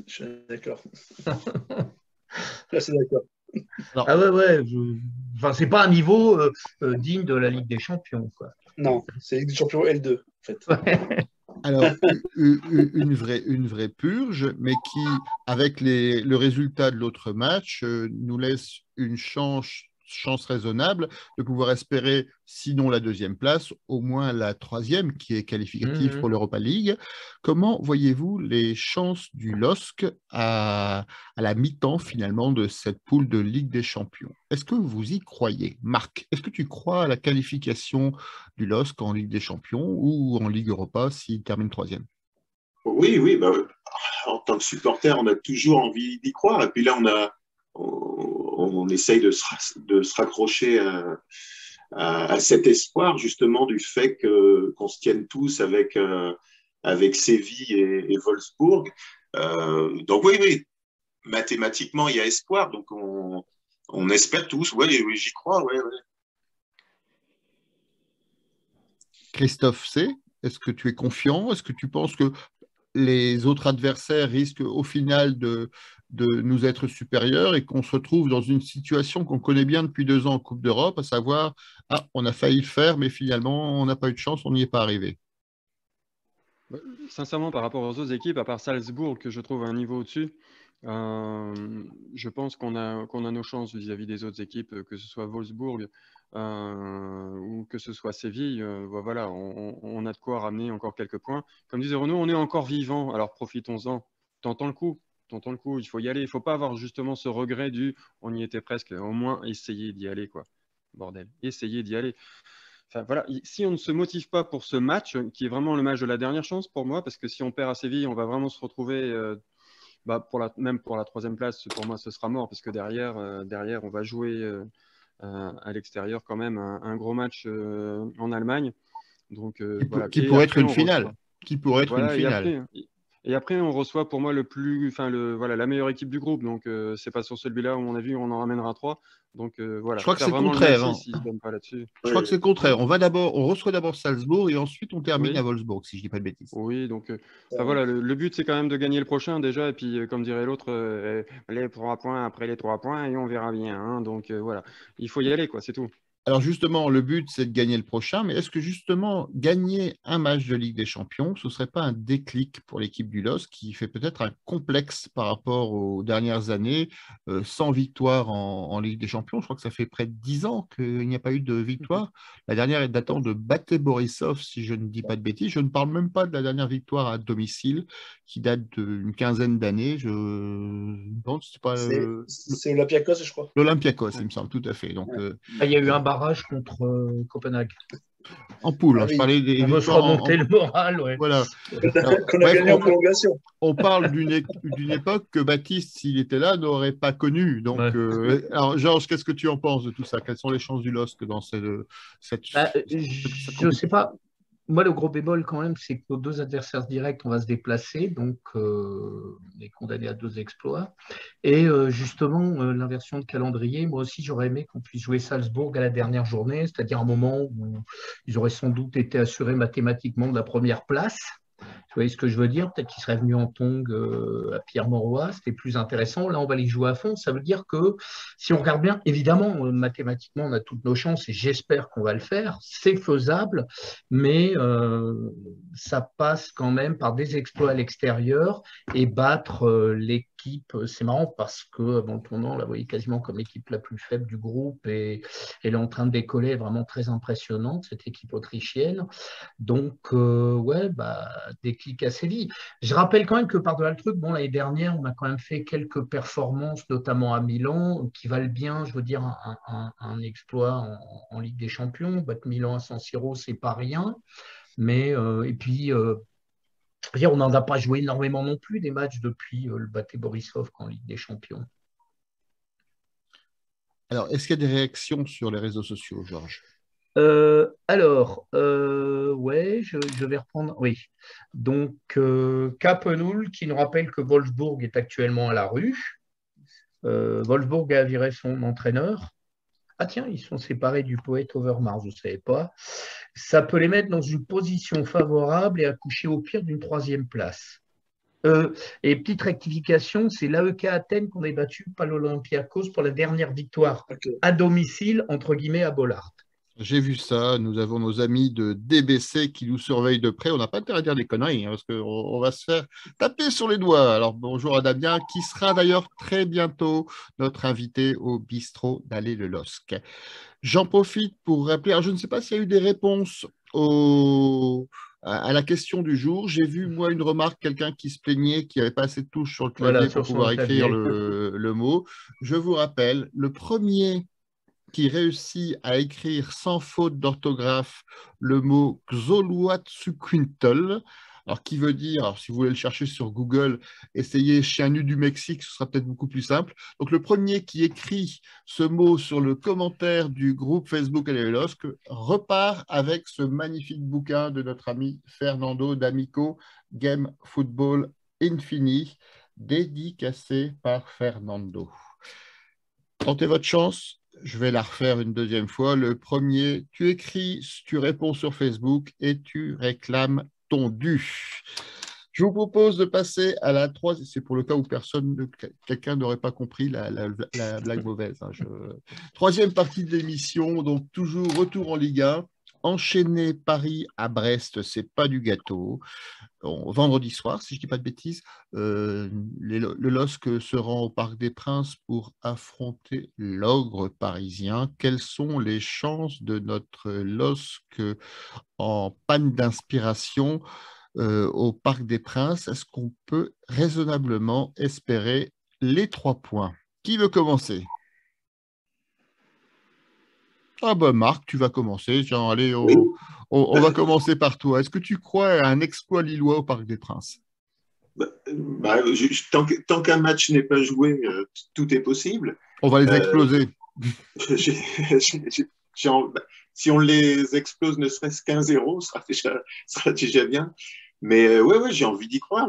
Je suis d'accord. Là, c'est d'accord. Alors, Ah ouais. Enfin, c'est pas un niveau digne de la Ligue des Champions, quoi. Non, c'est Ligue des Champions L2, en fait. alors, une vraie purge, mais qui, avec le résultat de l'autre match, nous laisse une chance raisonnable de pouvoir espérer, sinon la deuxième place, au moins la troisième, qui est qualificative pour l'Europa League. Comment voyez-vous les chances du LOSC à la mi-temps, finalement, de cette poule de Ligue des Champions? Est-ce que vous y croyez? Marc, est-ce que tu crois à la qualification du LOSC en Ligue des Champions ou en Ligue Europa s'il termine troisième? Oui, oui, bah, en tant que supporter, on a toujours envie d'y croire. Et puis là, on essaye de se raccrocher à cet espoir, justement, du fait qu'on se tienne tous avec Séville et Wolfsburg. Donc oui, oui, mathématiquement, il y a espoir. Donc on espère tous. Oui, oui, j'y crois. Ouais, ouais. Christophe C., est-ce que tu es confiant? Est-ce que tu penses que les autres adversaires risquent au final de nous être supérieurs et qu'on se retrouve dans une situation qu'on connaît bien depuis 2 ans en Coupe d'Europe, à savoir, ah, on a failli le faire, mais finalement, on n'a pas eu de chance, on n'y est pas arrivé? Sincèrement, par rapport aux autres équipes, à part Salzbourg, que je trouve à un niveau au-dessus, je pense qu'on a nos chances vis-à-vis des autres équipes, que ce soit Wolfsburg ou que ce soit Séville. Voilà, on a de quoi ramener encore quelques points. Comme disait Renaud, on est encore vivant, alors profitons-en. Tentons le coup. Tentons le coup, il faut y aller. Il ne faut pas avoir justement ce regret du on y était presque. Au moins, essayer d'y aller, quoi. Bordel, essayez d'y aller. Enfin, voilà, si on ne se motive pas pour ce match, qui est vraiment le match de la dernière chance pour moi, parce que si on perd à Séville, on va vraiment se retrouver, même pour la troisième place, pour moi, ce sera mort, parce que derrière on va jouer à l'extérieur quand même un gros match en Allemagne. Donc, voilà. Qui Et pourrait après, être une on finale. reçoit. Qui pourrait être une Voilà, finale. et après, on reçoit pour moi la meilleure équipe du groupe. Donc, c'est pas sur celui-là où on a vu, on en ramènera 3. Donc, Je voilà, crois que faire c'est le vraiment le contraire, maxi hein. s'ils ne se donnent pas là-dessus. Je crois que c'est le contraire. On reçoit d'abord Salzbourg et ensuite on termine à Oui. Wolfsburg, si je ne dis pas de bêtises. Oui, donc voilà, le but c'est quand même de gagner le prochain déjà, et puis comme dirait l'autre, les 3 points après les 3 points et on verra bien, hein. Donc voilà, il faut y aller, quoi, c'est tout. Alors justement, le but, c'est de gagner le prochain, mais est-ce que justement, gagner un match de Ligue des Champions, ce ne serait pas un déclic pour l'équipe du LOSC qui fait peut-être un complexe par rapport aux dernières années, sans victoire en Ligue des Champions? Je crois que ça fait près de 10 ans qu'il n'y a pas eu de victoire. La dernière est datant de Bate Borisov, si je ne dis pas de bêtises. Je ne parle même pas de la dernière victoire à domicile, qui date d'une quinzaine d'années. Non, c'est pas C'est Olympiakos, je crois. l'Olympiakos, il me semble, tout à fait. Donc, Il y a eu un barrage contre Copenhague. en poule, Ah je oui. parlais des On veut se victoires remonter le moral, ouais. Voilà. Alors, Qu'on a bref, gagné en prolongation. on parle d'une époque que Baptiste, s'il était là, n'aurait pas connue. Donc, Ouais. alors, Georges, qu'est-ce que tu en penses de tout ça? Quelles sont les chances du LOSC dans cette Je ne sais pas. Moi, le gros bémol quand même, c'est que nos deux adversaires directs, on va se déplacer, donc on est condamné à 2 exploits. Et justement, l'inversion de calendrier, moi aussi, j'aurais aimé qu'on puisse jouer Salzbourg à la dernière journée, c'est-à-dire un moment où ils auraient sans doute été assurés mathématiquement de la première place. Vous voyez ce que je veux dire? Peut-être qu'ils seraient venus en tongs à Pierre-Mauroy, c'était plus intéressant. Là, on va les jouer à fond. Ça veut dire que si on regarde bien, évidemment, mathématiquement, on a toutes nos chances et j'espère qu'on va le faire. C'est faisable, mais ça passe quand même par des exploits à l'extérieur et battre l'équipe. C'est marrant parce que avant le tournant, là, vous voyez quasiment comme l'équipe la plus faible du groupe et elle est en train de décoller, elle est vraiment très impressionnante, cette équipe autrichienne. Donc, ouais, bah, déclic à Séville. Je rappelle quand même que par-delà le truc, bon, l'année dernière, on a quand même fait quelques performances, notamment à Milan, qui valent bien, je veux dire, un exploit en Ligue des Champions. Battre Milan à San Siro, c'est pas rien. Mais, et puis, je veux dire, on n'en a pas joué énormément non plus des matchs depuis le Bate Borisov en Ligue des Champions. Alors, est-ce qu'il y a des réactions sur les réseaux sociaux, Georges? Ouais, je vais reprendre. Oui. Donc, Capenoul qui nous rappelle que Wolfsburg est actuellement à la rue. Wolfsburg a viré son entraîneur. Ah tiens, ils sont séparés du poète Overmars, je ne savais pas. Ça peut les mettre dans une position favorable et accoucher au pire d'une 3e place. Et petite rectification, c'est l'AEK Athènes qu'on a battu, pas l'Olympiakos, pour la dernière victoire à domicile, entre guillemets, à Bollard. J'ai vu ça. Nous avons nos amis de DBC qui nous surveillent de près. On n'a pas intérêt à dire des conneries, hein, parce qu'on va se faire taper sur les doigts. Alors, bonjour à Damien, qui sera d'ailleurs très bientôt notre invité au bistrot d'Allée le LOSC. J'en profite pour rappeler, alors je ne sais pas s'il y a eu des réponses à la question du jour. J'ai vu, moi, une remarque, quelqu'un qui se plaignait qu'il n'y avait pas assez de touches sur le clavier Voilà, pour sur son pouvoir écrire clavier. le mot. Je vous rappelle, le premier qui réussit à écrire sans faute d'orthographe le mot Xoloatzcuintl, alors qui veut dire, alors si vous voulez le chercher sur Google, essayez chien nu du Mexique, ce sera peut-être beaucoup plus simple. Donc le premier qui écrit ce mot sur le commentaire du groupe Facebook Allez le LOSC repart avec ce magnifique bouquin de notre ami Fernando D'Amico, Game Football Infini, dédicacé par Fernando. Tentez votre chance. Je vais la refaire une deuxième fois. Le premier, tu écris, tu réponds sur Facebook et tu réclames ton dû. Je vous propose de passer à la troisième. C'est pour le cas où quelqu'un n'aurait pas compris la blague mauvaise. Hein. Troisième partie de l'émission, donc toujours retour en Ligue 1. Enchaîner Paris à Brest, c'est pas du gâteau. Vendredi soir, si je ne dis pas de bêtises, le LOSC se rend au Parc des Princes pour affronter l'ogre parisien. Quelles sont les chances de notre LOSC en panne d'inspiration au Parc des Princes? Est-ce qu'on peut raisonnablement espérer les 3 points? Qui veut commencer? Ah ben Marc, tu vas commencer. Tiens, allez, Oui. on va commencer par toi. Est-ce que tu crois à un exploit lillois au Parc des Princes? Tant qu'un match n'est pas joué, tout est possible. On va les exploser. Si on les explose ne serait-ce qu'un 0, ce sera déjà bien. Mais ouais, j'ai envie d'y croire.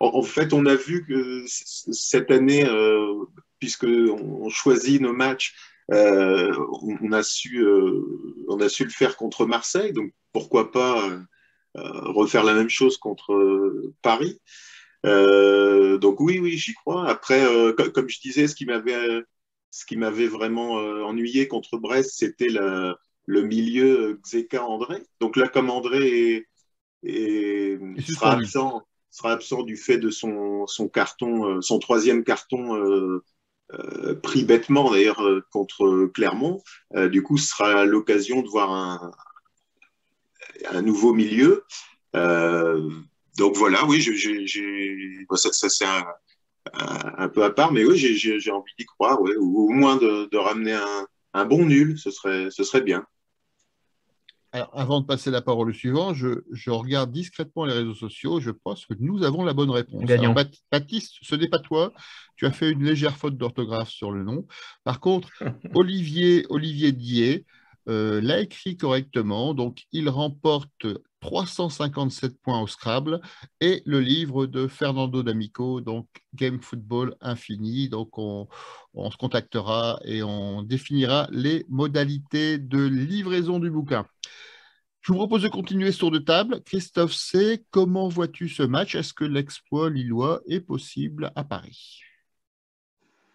En fait, on a vu que cette année, puisqu'on choisit nos matchs, on a su le faire contre Marseille. Donc, pourquoi pas refaire la même chose contre Paris. Donc oui, j'y crois. Après, comme je disais, ce qui m'avait ce qui m'avait vraiment ennuyé contre Brest, c'était le milieu Xheka-André. Donc là, comme André sera absent du fait de son carton, son troisième carton pris bêtement d'ailleurs contre Clermont. Du coup, ce sera l'occasion de voir un nouveau milieu. Donc voilà, oui, ça c'est un peu à part, mais oui, j'ai envie d'y croire, ouais, ou au moins de ramener un bon nul, ce serait bien. Alors, avant de passer la parole au suivant, je regarde discrètement les réseaux sociaux. Je pense que nous avons la bonne réponse. Gagnant. Alors, Baptiste, ce n'est pas toi. Tu as fait une légère faute d'orthographe sur le nom. Par contre, Olivier Dier l'a écrit correctement. Donc, il remporte 357 points au Scrabble et le livre de Fernando D'Amico, donc Game Football Infini. Donc, on se contactera et on définira les modalités de livraison du bouquin. Je vous propose de continuer ce tour de table. Christophe C., comment vois-tu ce match? Est-ce que l'exploit lillois est possible à Paris?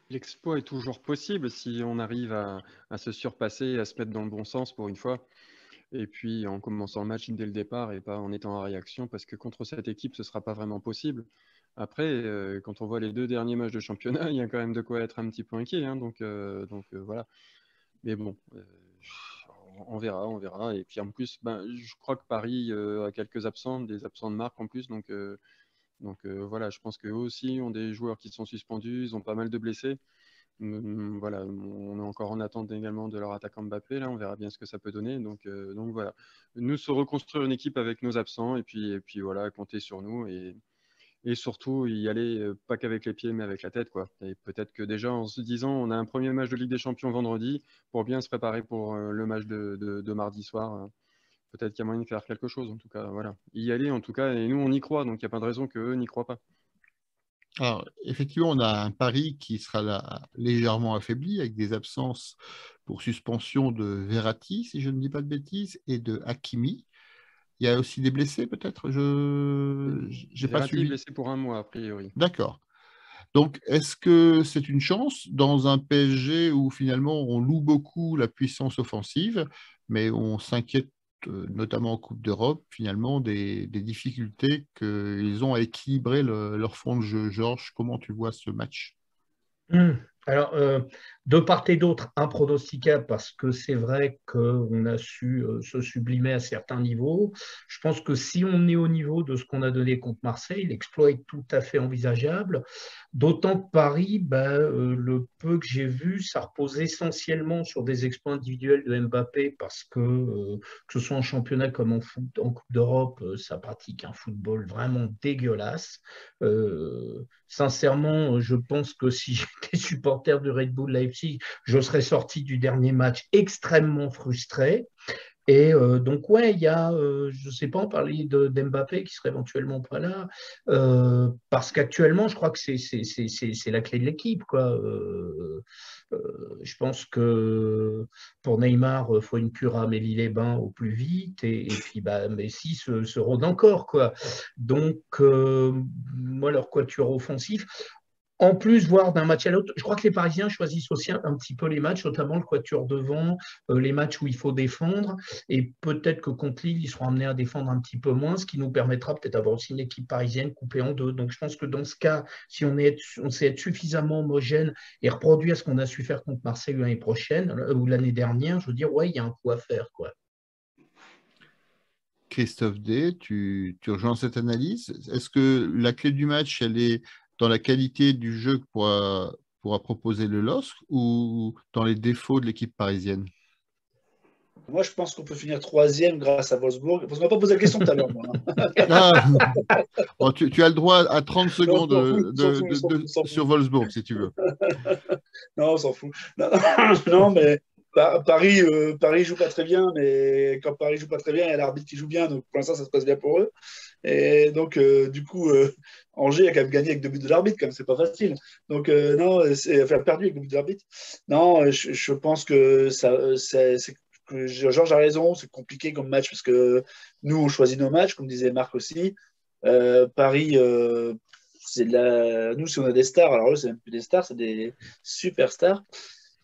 L'exploit est toujours possible si on arrive à se surpasser, à se mettre dans le bon sens pour une fois. Et puis en commençant le match dès le départ et pas en étant en réaction, parce que contre cette équipe, ce ne sera pas vraiment possible. Après, quand on voit les 2 derniers matchs de championnat, il y a quand même de quoi être un petit peu inquiet. Hein, donc voilà. Mais bon, on verra. Et puis en plus, je crois que Paris a quelques absents, des absents de marque en plus. Donc voilà, je pense qu'eux aussi ont des joueurs qui sont suspendus, ils ont pas mal de blessés. Voilà, on est encore en attente également de leur attaquant Mbappé. Là, on verra bien ce que ça peut donner. Donc voilà, nous se reconstruire une équipe avec nos absents et puis voilà, compter sur nous et surtout y aller pas qu'avec les pieds mais avec la tête, quoi. Et peut-être que déjà en se disant on a un premier match de Ligue des Champions vendredi pour bien se préparer pour le match de mardi soir. Peut-être qu'il y a moyen de faire quelque chose en tout cas. Voilà, y aller en tout cas et nous on y croit donc il n'y a pas de raison qu'eux n'y croient pas. Alors, effectivement, on a un Paris qui sera là, légèrement affaibli avec des absences pour suspension de Verratti, si je ne dis pas de bêtises, et de Hakimi. Il y a aussi des blessés, peut-être? Je n'ai pas Verratti est suivi. blessé pour 1 mois a priori. D'accord. Donc, est-ce que c'est une chance dans un PSG où finalement on loue beaucoup la puissance offensive, mais on s'inquiète notamment en Coupe d'Europe, finalement, des difficultés qu'ils ont à équilibrer leur fond de jeu? Georges, comment tu vois ce match? Alors, de part et d'autre, impronosticable parce que c'est vrai qu'on a su se sublimer à certains niveaux. Je pense que si on est au niveau de ce qu'on a donné contre Marseille, l'exploit est tout à fait envisageable. D'autant que Paris, le peu que j'ai vu, ça repose essentiellement sur des exploits individuels de Mbappé parce que ce soit en championnat comme en Coupe d'Europe, ça pratique un football vraiment dégueulasse. Sincèrement, je pense que si j'étais supporter du Red Bull Leipzig, je serais sorti du dernier match extrêmement frustré. Et donc, ouais, il y a, je ne sais pas, on parlait d'Mbappé qui serait éventuellement pas là, parce qu'actuellement, je crois que c'est la clé de l'équipe, quoi. Je pense que pour Neymar, il faut une cure à Amélie-les-Bains au plus vite, et puis Messi se rôde encore, quoi. Donc, moi, leur quatuor offensif, en plus, voire d'un match à l'autre, je crois que les Parisiens choisissent aussi un petit peu les matchs, notamment le quatuor devant, les matchs où il faut défendre. Et peut-être que contre Lille, ils seront amenés à défendre un petit peu moins, ce qui nous permettra peut-être d'avoir aussi une équipe parisienne coupée en deux. Donc je pense que dans ce cas, si on sait être suffisamment homogène et reproduire ce qu'on a su faire contre Marseille l'année prochaine ou l'année dernière, je veux dire, ouais, il y a un coup à faire, quoi. Christophe D., tu rejoins cette analyse? Est-ce que la clé du match, elle est dans la qualité du jeu que pourra proposer le LOSC ou dans les défauts de l'équipe parisienne? Moi, je pense qu'on peut finir 3e grâce à Wolfsburg. Parce qu'on m'a pas posé la question tout à l'heure, moi. Ah, bon, tu as le droit à 30 Non, secondes on s'en fout. sur Wolfsburg, si tu veux. Non, on s'en fout. Non, non, mais Paris joue pas très bien, mais quand Paris joue pas très bien, il y a l'arbitre qui joue bien, donc pour l'instant, ça se passe bien pour eux. Et donc, du coup, Angers a quand même gagné avec 2 buts de l'arbitre, comme c'est pas facile. Donc, non, enfin, perdu avec 2 buts de l'arbitre. Non, je pense que Georges a raison, c'est compliqué comme match parce que nous, on choisit nos matchs, comme disait Marc aussi. Paris, nous, si on a des stars, alors eux, c'est même plus des stars, c'est des superstars.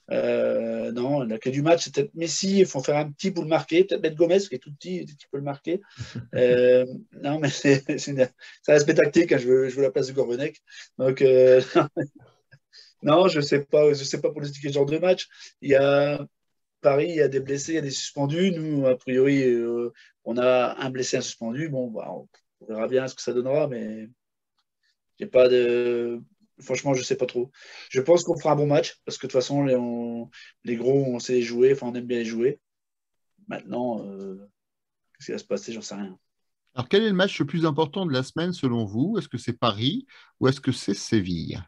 Non, la clé du match, c'est peut-être Messi. Il faut faire un petit pour le marquer. Peut-être mettre Gomez, qui est tout petit, qui peut le marquer. Non, mais ça reste mes tactiques. Hein, je veux la place de Gourvenec. Donc, non, je sais pas. Je sais pas pronostiquer ce genre de match. Il y a Paris, il y a des blessés, il y a des suspendus. Nous, a priori, on a un blessé, un suspendu. Bon, bah, on verra bien ce que ça donnera, mais j'ai pas de. Franchement, je sais pas trop. Je pense qu'on fera un bon match parce que de toute façon, les gros, on sait les jouer. Enfin, on aime bien les jouer. Maintenant, qu'est-ce qui va se passer, j'en sais rien. Alors, quel est le match le plus important de la semaine selon vous? Est-ce que c'est Paris ou est-ce que c'est Séville?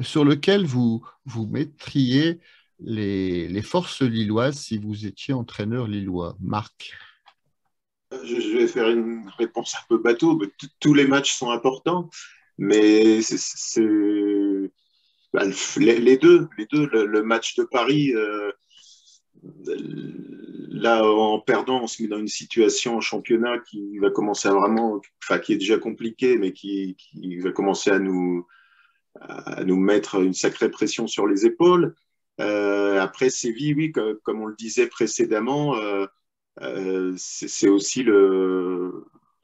Sur lequel vous mettriez les forces lilloises si vous étiez entraîneur lillois? Marc? Je vais faire une réponse un peu bateau. Mais tous les matchs sont importants, mais bah, les deux, le match de Paris, là, en perdant, on se met dans une situation en championnat qui va commencer à vraiment, enfin, qui est déjà compliquée, mais qui va commencer à nous mettre une sacrée pression sur les épaules. Après, Séville, oui, comme on le disait précédemment, c'est aussi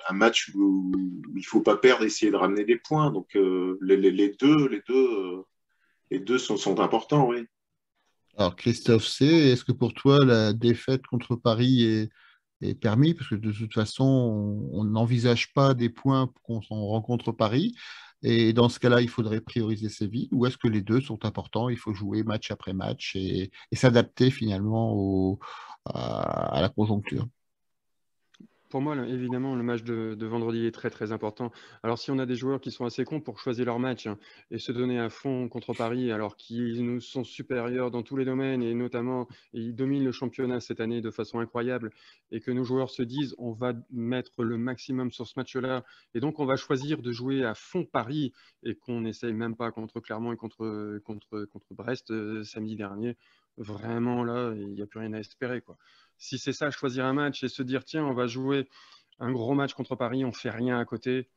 un match où il ne faut pas perdre, essayer de ramener des points. Donc, les deux sont importants, oui. Alors, Christophe C., est-ce que pour toi, la défaite contre Paris est permise? Parce que de toute façon, on n'envisage pas des points qu'on rencontre Paris. Et dans ce cas-là, il faudrait prioriser Séville. Ou est-ce que les deux sont importants? Il faut jouer match après match et s'adapter finalement à la conjoncture. Pour moi, là, évidemment, le match de vendredi est très très important. Alors, si on a des joueurs qui sont assez cons pour choisir leur match et se donner à fond contre Paris, alors qu'ils nous sont supérieurs dans tous les domaines et notamment ils dominent le championnat cette année de façon incroyable, et que nos joueurs se disent on va mettre le maximum sur ce match-là, et donc on va choisir de jouer à fond Paris et qu'on n'essaye même pas contre Clermont et contre Brest samedi dernier, vraiment là, il n'y a plus rien à espérer, quoi. Si c'est ça, choisir un match et se dire, tiens, on va jouer un gros match contre Paris, on ne fait rien à côté.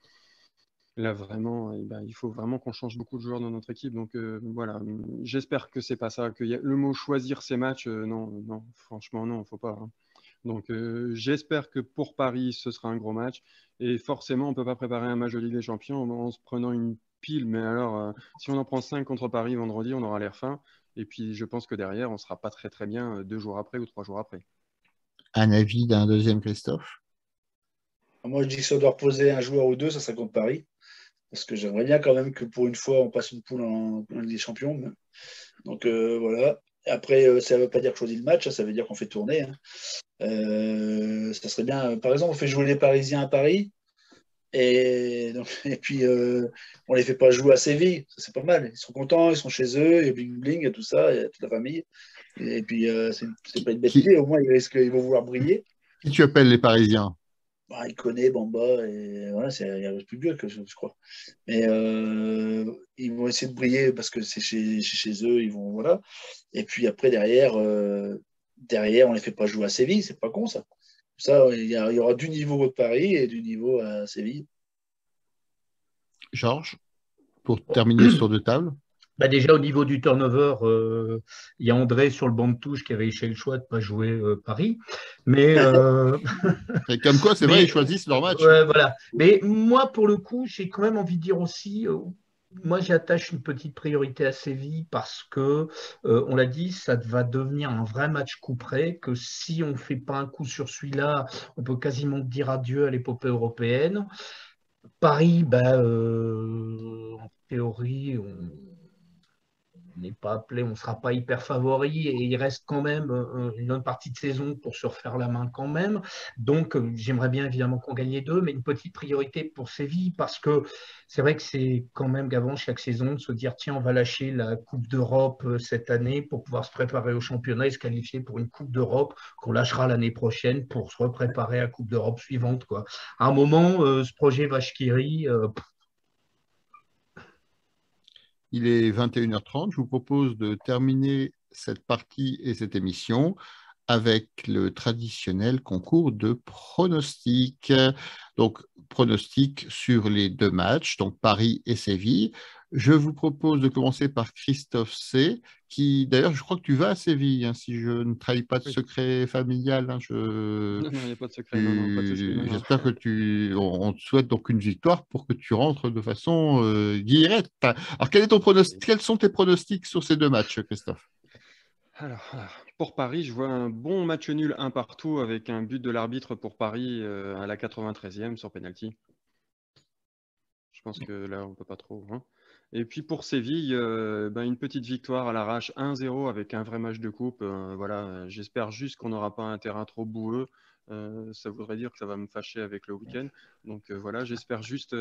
Là, vraiment, eh ben, il faut vraiment qu'on change beaucoup de joueurs dans notre équipe. Donc voilà, j'espère que c'est pas ça. Le mot choisir ces matchs, non, non, franchement, non, il ne faut pas. Hein. Donc j'espère que pour Paris, ce sera un gros match. Et forcément, on ne peut pas préparer un match de Ligue des Champions en se prenant une pile. Mais alors, si on en prend 5 contre Paris vendredi, on aura l'air fin. Et puis, je pense que derrière, on ne sera pas très très bien 2 jours après ou 3 jours après. Un avis d'un deuxième Christophe? Moi, je dis que si on doit reposer un joueur ou deux, ça serait contre Paris. Parce que j'aimerais bien quand même que pour une fois, on passe une poule en Ligue des Champions. Donc voilà. Après, ça ne veut pas dire que je choisis le match, ça veut dire qu'on fait tourner. Hein. Ça serait bien. Par exemple, on fait jouer les Parisiens à Paris. Et puis, on ne les fait pas jouer à Séville. Ça, c'est pas mal. Ils sont contents, ils sont chez eux, il y a bling bling, il y a tout ça, il y a toute la famille. Et puis, c'est pas une bête idée. Au moins, ils vont vouloir briller. Qui tu appelles les Parisiens? Bah, il connaît Bamba et voilà, il y a plus vieux que je crois. Mais ils vont essayer de briller parce que c'est chez eux, ils vont voilà. Et puis après derrière, on les fait pas jouer à Séville, c'est pas con ça. Ça, il y aura du niveau de Paris et du niveau à Séville. Georges, pour terminer sur deux tables? Bah déjà, au niveau du turnover, il y a André sur le banc de touche qui avait échoué le choix de ne pas jouer Paris. Mais, Et comme quoi, c'est vrai, ils choisissent leur match. voilà. Mais moi, pour le coup, j'ai quand même envie de dire aussi, moi, j'attache une petite priorité à Séville parce que, on l'a dit, ça va devenir un vrai match coup près, que si on ne fait pas un coup sur celui-là, on peut quasiment dire adieu à l'épopée européenne. Paris, en théorie, on n'est pas appelé, on ne sera pas hyper favori et il reste quand même une bonne partie de saison pour se refaire la main quand même. Donc, j'aimerais bien évidemment qu'on gagne les deux, mais une petite priorité pour Séville parce que c'est vrai que c'est quand même gavant chaque saison de se dire tiens, on va lâcher la Coupe d'Europe cette année pour pouvoir se préparer au championnat et se qualifier pour une Coupe d'Europe qu'on lâchera l'année prochaine pour se repréparer à la Coupe d'Europe suivante, quoi. À un moment, ce projet Vache-Qui-Rit, Il est 21h30. Je vous propose de terminer cette partie et cette émission avec le traditionnel concours de pronostics. Donc, pronostics sur les deux matchs, donc Paris et Séville. Je vous propose de commencer par Christophe C, qui d'ailleurs, je crois que tu vas à Séville, hein, si je ne trahis pas de Oui. secret familial. Hein, Non, il n'y a pas de secret. Non, pas de souci. Non. J'espère que on te souhaite donc une victoire pour que tu rentres de façon guillerette. Alors, quels sont tes pronostics sur ces deux matchs, Christophe? Alors, pour Paris, je vois un bon match nul 1 partout avec un but de l'arbitre pour Paris à la 93e sur penalty. Je pense que là, on ne peut pas trop. Hein. Et puis pour Séville, une petite victoire à l'arrache 1-0 avec un vrai match de coupe. Voilà, j'espère juste qu'on n'aura pas un terrain trop boueux. Ça voudrait dire que ça va me fâcher avec le week-end. Donc voilà, j'espère juste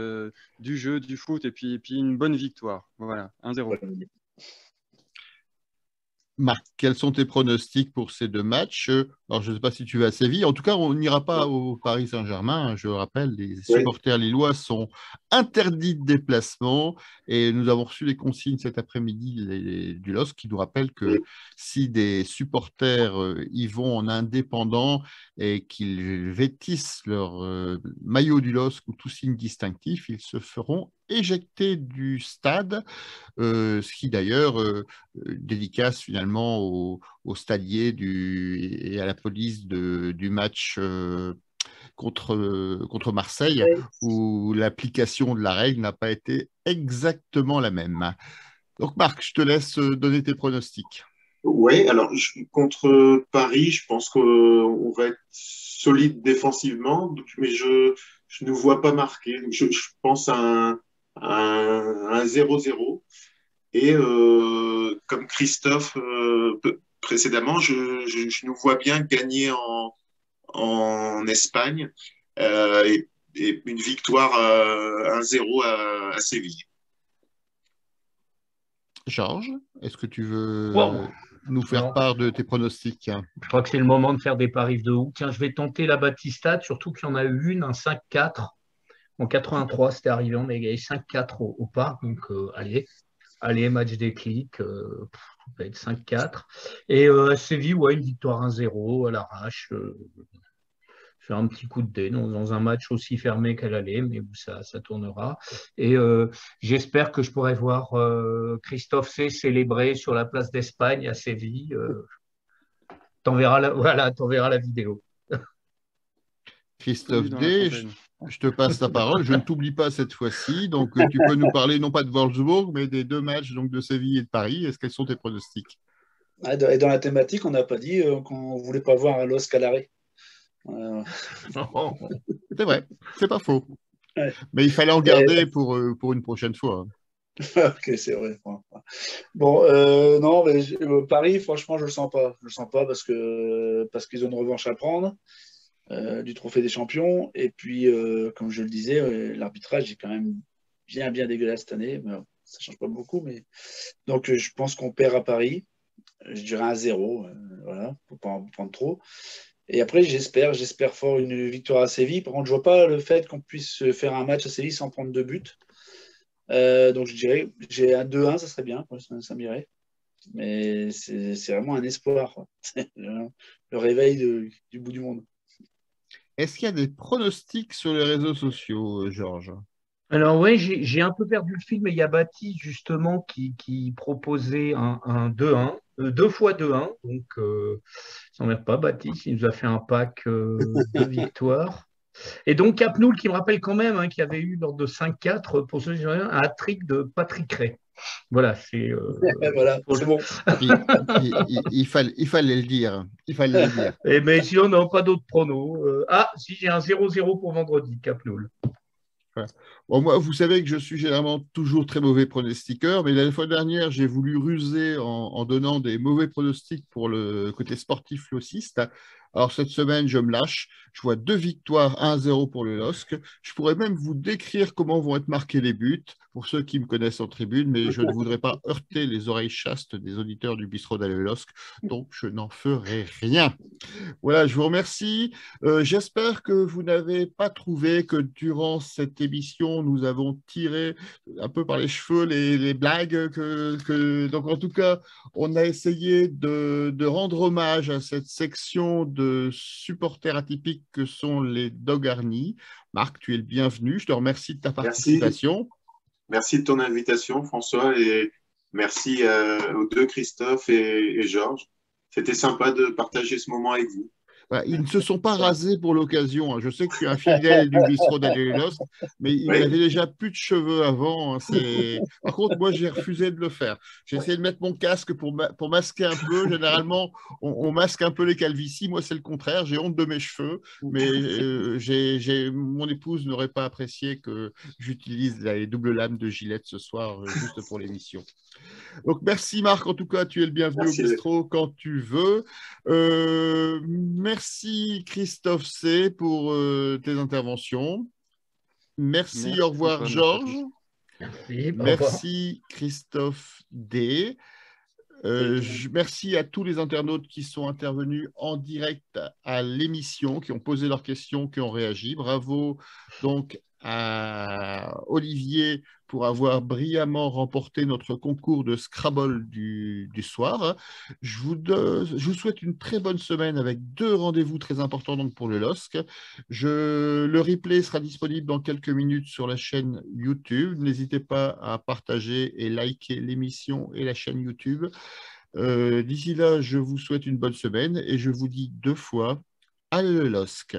du jeu, du foot et puis une bonne victoire. Voilà, 1-0. Marc, quels sont tes pronostics pour ces deux matchs? Alors, je ne sais pas si tu vas à Séville. En tout cas, on n'ira pas au Paris Saint-Germain. Je rappelle, les supporters lillois sont interdits de déplacement et nous avons reçu les consignes cet après-midi du LOSC qui nous rappellent que si des supporters y vont en indépendant et qu'ils vêtissent leur maillot du LOSC ou tout signe distinctif, ils se feront éjecter du stade, ce qui d'ailleurs dédicace finalement au stadier et à la police du match contre Marseille, où l'application de la règle n'a pas été exactement la même. Donc Marc, je te laisse donner tes pronostics. Oui, alors contre Paris, je pense qu'on va être solide défensivement, mais je ne vois pas marquer. Donc, je pense à un 0-0. Et comme Christophe précédemment, je nous vois bien gagner en Espagne et une victoire 1-0 à Séville. Georges, est-ce que tu veux Wow. nous faire part de tes pronostics? Je crois que c'est le moment de faire des paris de haut. Tiens, je vais tenter la Battistade, surtout qu'il y en a eu une, un 5-4. En 83, c'était arrivé, on a gagné 5-4 au parc. Donc, allez, match déclic, ça va être 5-4. Et Séville, ouais, une victoire 1-0 à l'arrache. Faire un petit coup de dé dans un match aussi fermé qu'elle allait, mais où ça tournera. Et j'espère que je pourrai voir Christophe C célébrer sur la place d'Espagne à Séville. T'enverras la vidéo. Christophe D, je te passe la parole. Je ne t'oublie pas cette fois-ci. Donc, tu peux nous parler non pas de Wolfsburg, mais des deux matchs donc, de Séville et de Paris. Quels sont tes pronostics? Et dans la thématique, on n'a pas dit qu'on ne voulait pas voir un Los Calare. C'est vrai, c'est pas faux. Ouais. Mais il fallait en garder pour une prochaine fois. Ok, c'est vrai. Bon, non, mais Paris, franchement, je le sens pas. Je le sens pas parce qu'ils ont une revanche à prendre du Trophée des Champions. Et puis, comme je le disais, l'arbitrage est quand même bien dégueulasse cette année. Mais ça change pas beaucoup. Mais donc, je pense qu'on perd à Paris. Je dirais 1-0. Voilà, faut pas en prendre trop. Et après, j'espère fort une victoire à Séville. Par contre, je vois pas le fait qu'on puisse faire un match à Séville sans prendre 2 buts. Donc, je dirais, j'ai un 2-1, ça serait bien, ça m'irait. Mais c'est vraiment un espoir. Le réveil du bout du monde. Est-ce qu'il y a des pronostics sur les réseaux sociaux, Georges? Alors oui, j'ai un peu perdu le fil, mais il y a Baptiste justement qui proposait un 2-1, 2 fois 2-1. Donc, s'emmerde pas, Baptiste, il nous a fait un pack de victoires. Et donc, Capnoul qui me rappelle quand même qu'il y avait eu lors de 5-4, pour ceux qui sont un hat-trick de Patrick Ray. Voilà, c'est voilà, c'est bon. Il fallait le dire. Il fallait le dire. Mais si on n'a pas d'autres pronos. Si j'ai un 0-0 pour vendredi, Capnoul. Ouais. Bon, moi, vous savez que je suis généralement toujours très mauvais pronostiqueur, mais la fois dernière, j'ai voulu ruser en donnant des mauvais pronostics pour le côté sportif lossiste. Alors, cette semaine, je me lâche. Je vois 2 victoires, 1-0 pour le LOSC. Je pourrais même vous décrire comment vont être marqués les buts pour ceux qui me connaissent en tribune, mais je ne voudrais pas heurter les oreilles chastes des auditeurs du bistrot d'Ale LOSC, donc je n'en ferai rien. Voilà, je vous remercie. J'espère que vous n'avez pas trouvé que durant cette émission, nous avons tiré un peu par les cheveux les blagues. Donc, en tout cas, on a essayé de rendre hommage à cette section de supporters atypiques que sont les Dogarnis. Marc, tu es le bienvenu. Je te remercie de ta participation. Merci de ton invitation, François, et merci aux deux, Christophe et Georges. C'était sympa de partager ce moment avec vous. Voilà, ils ne se sont pas rasés pour l'occasion, hein. Je sais que tu es un fidèle du bistrot d'Adèle Lost, mais ils Oui, n'avaient déjà plus de cheveux avant, hein. Par contre, moi, j'ai refusé de le faire. J'ai essayé de mettre mon casque pour masquer un peu. Généralement, on masque un peu les calvities. Moi, c'est le contraire. J'ai honte de mes cheveux, mais mon épouse n'aurait pas apprécié que j'utilise les doubles lames de Gillette ce soir, juste pour l'émission. Donc, merci Marc, en tout cas, tu es le bienvenu merci. au bistrot quand tu veux. Merci Christophe C. pour tes interventions. Merci, Merci au revoir François, merci à Georges. tous. Merci, au revoir. Merci Christophe D. Merci à tous les internautes qui sont intervenus en direct à l'émission, qui ont posé leurs questions, qui ont réagi. Bravo donc à Olivier pour avoir brillamment remporté notre concours de Scrabble du soir. Je vous souhaite une très bonne semaine avec 2 rendez-vous très importants donc pour le LOSC. Le replay sera disponible dans quelques minutes sur la chaîne YouTube. N'hésitez pas à partager et liker l'émission et la chaîne YouTube. D'ici là, je vous souhaite une bonne semaine et je vous dis 2 fois, allez le LOSC.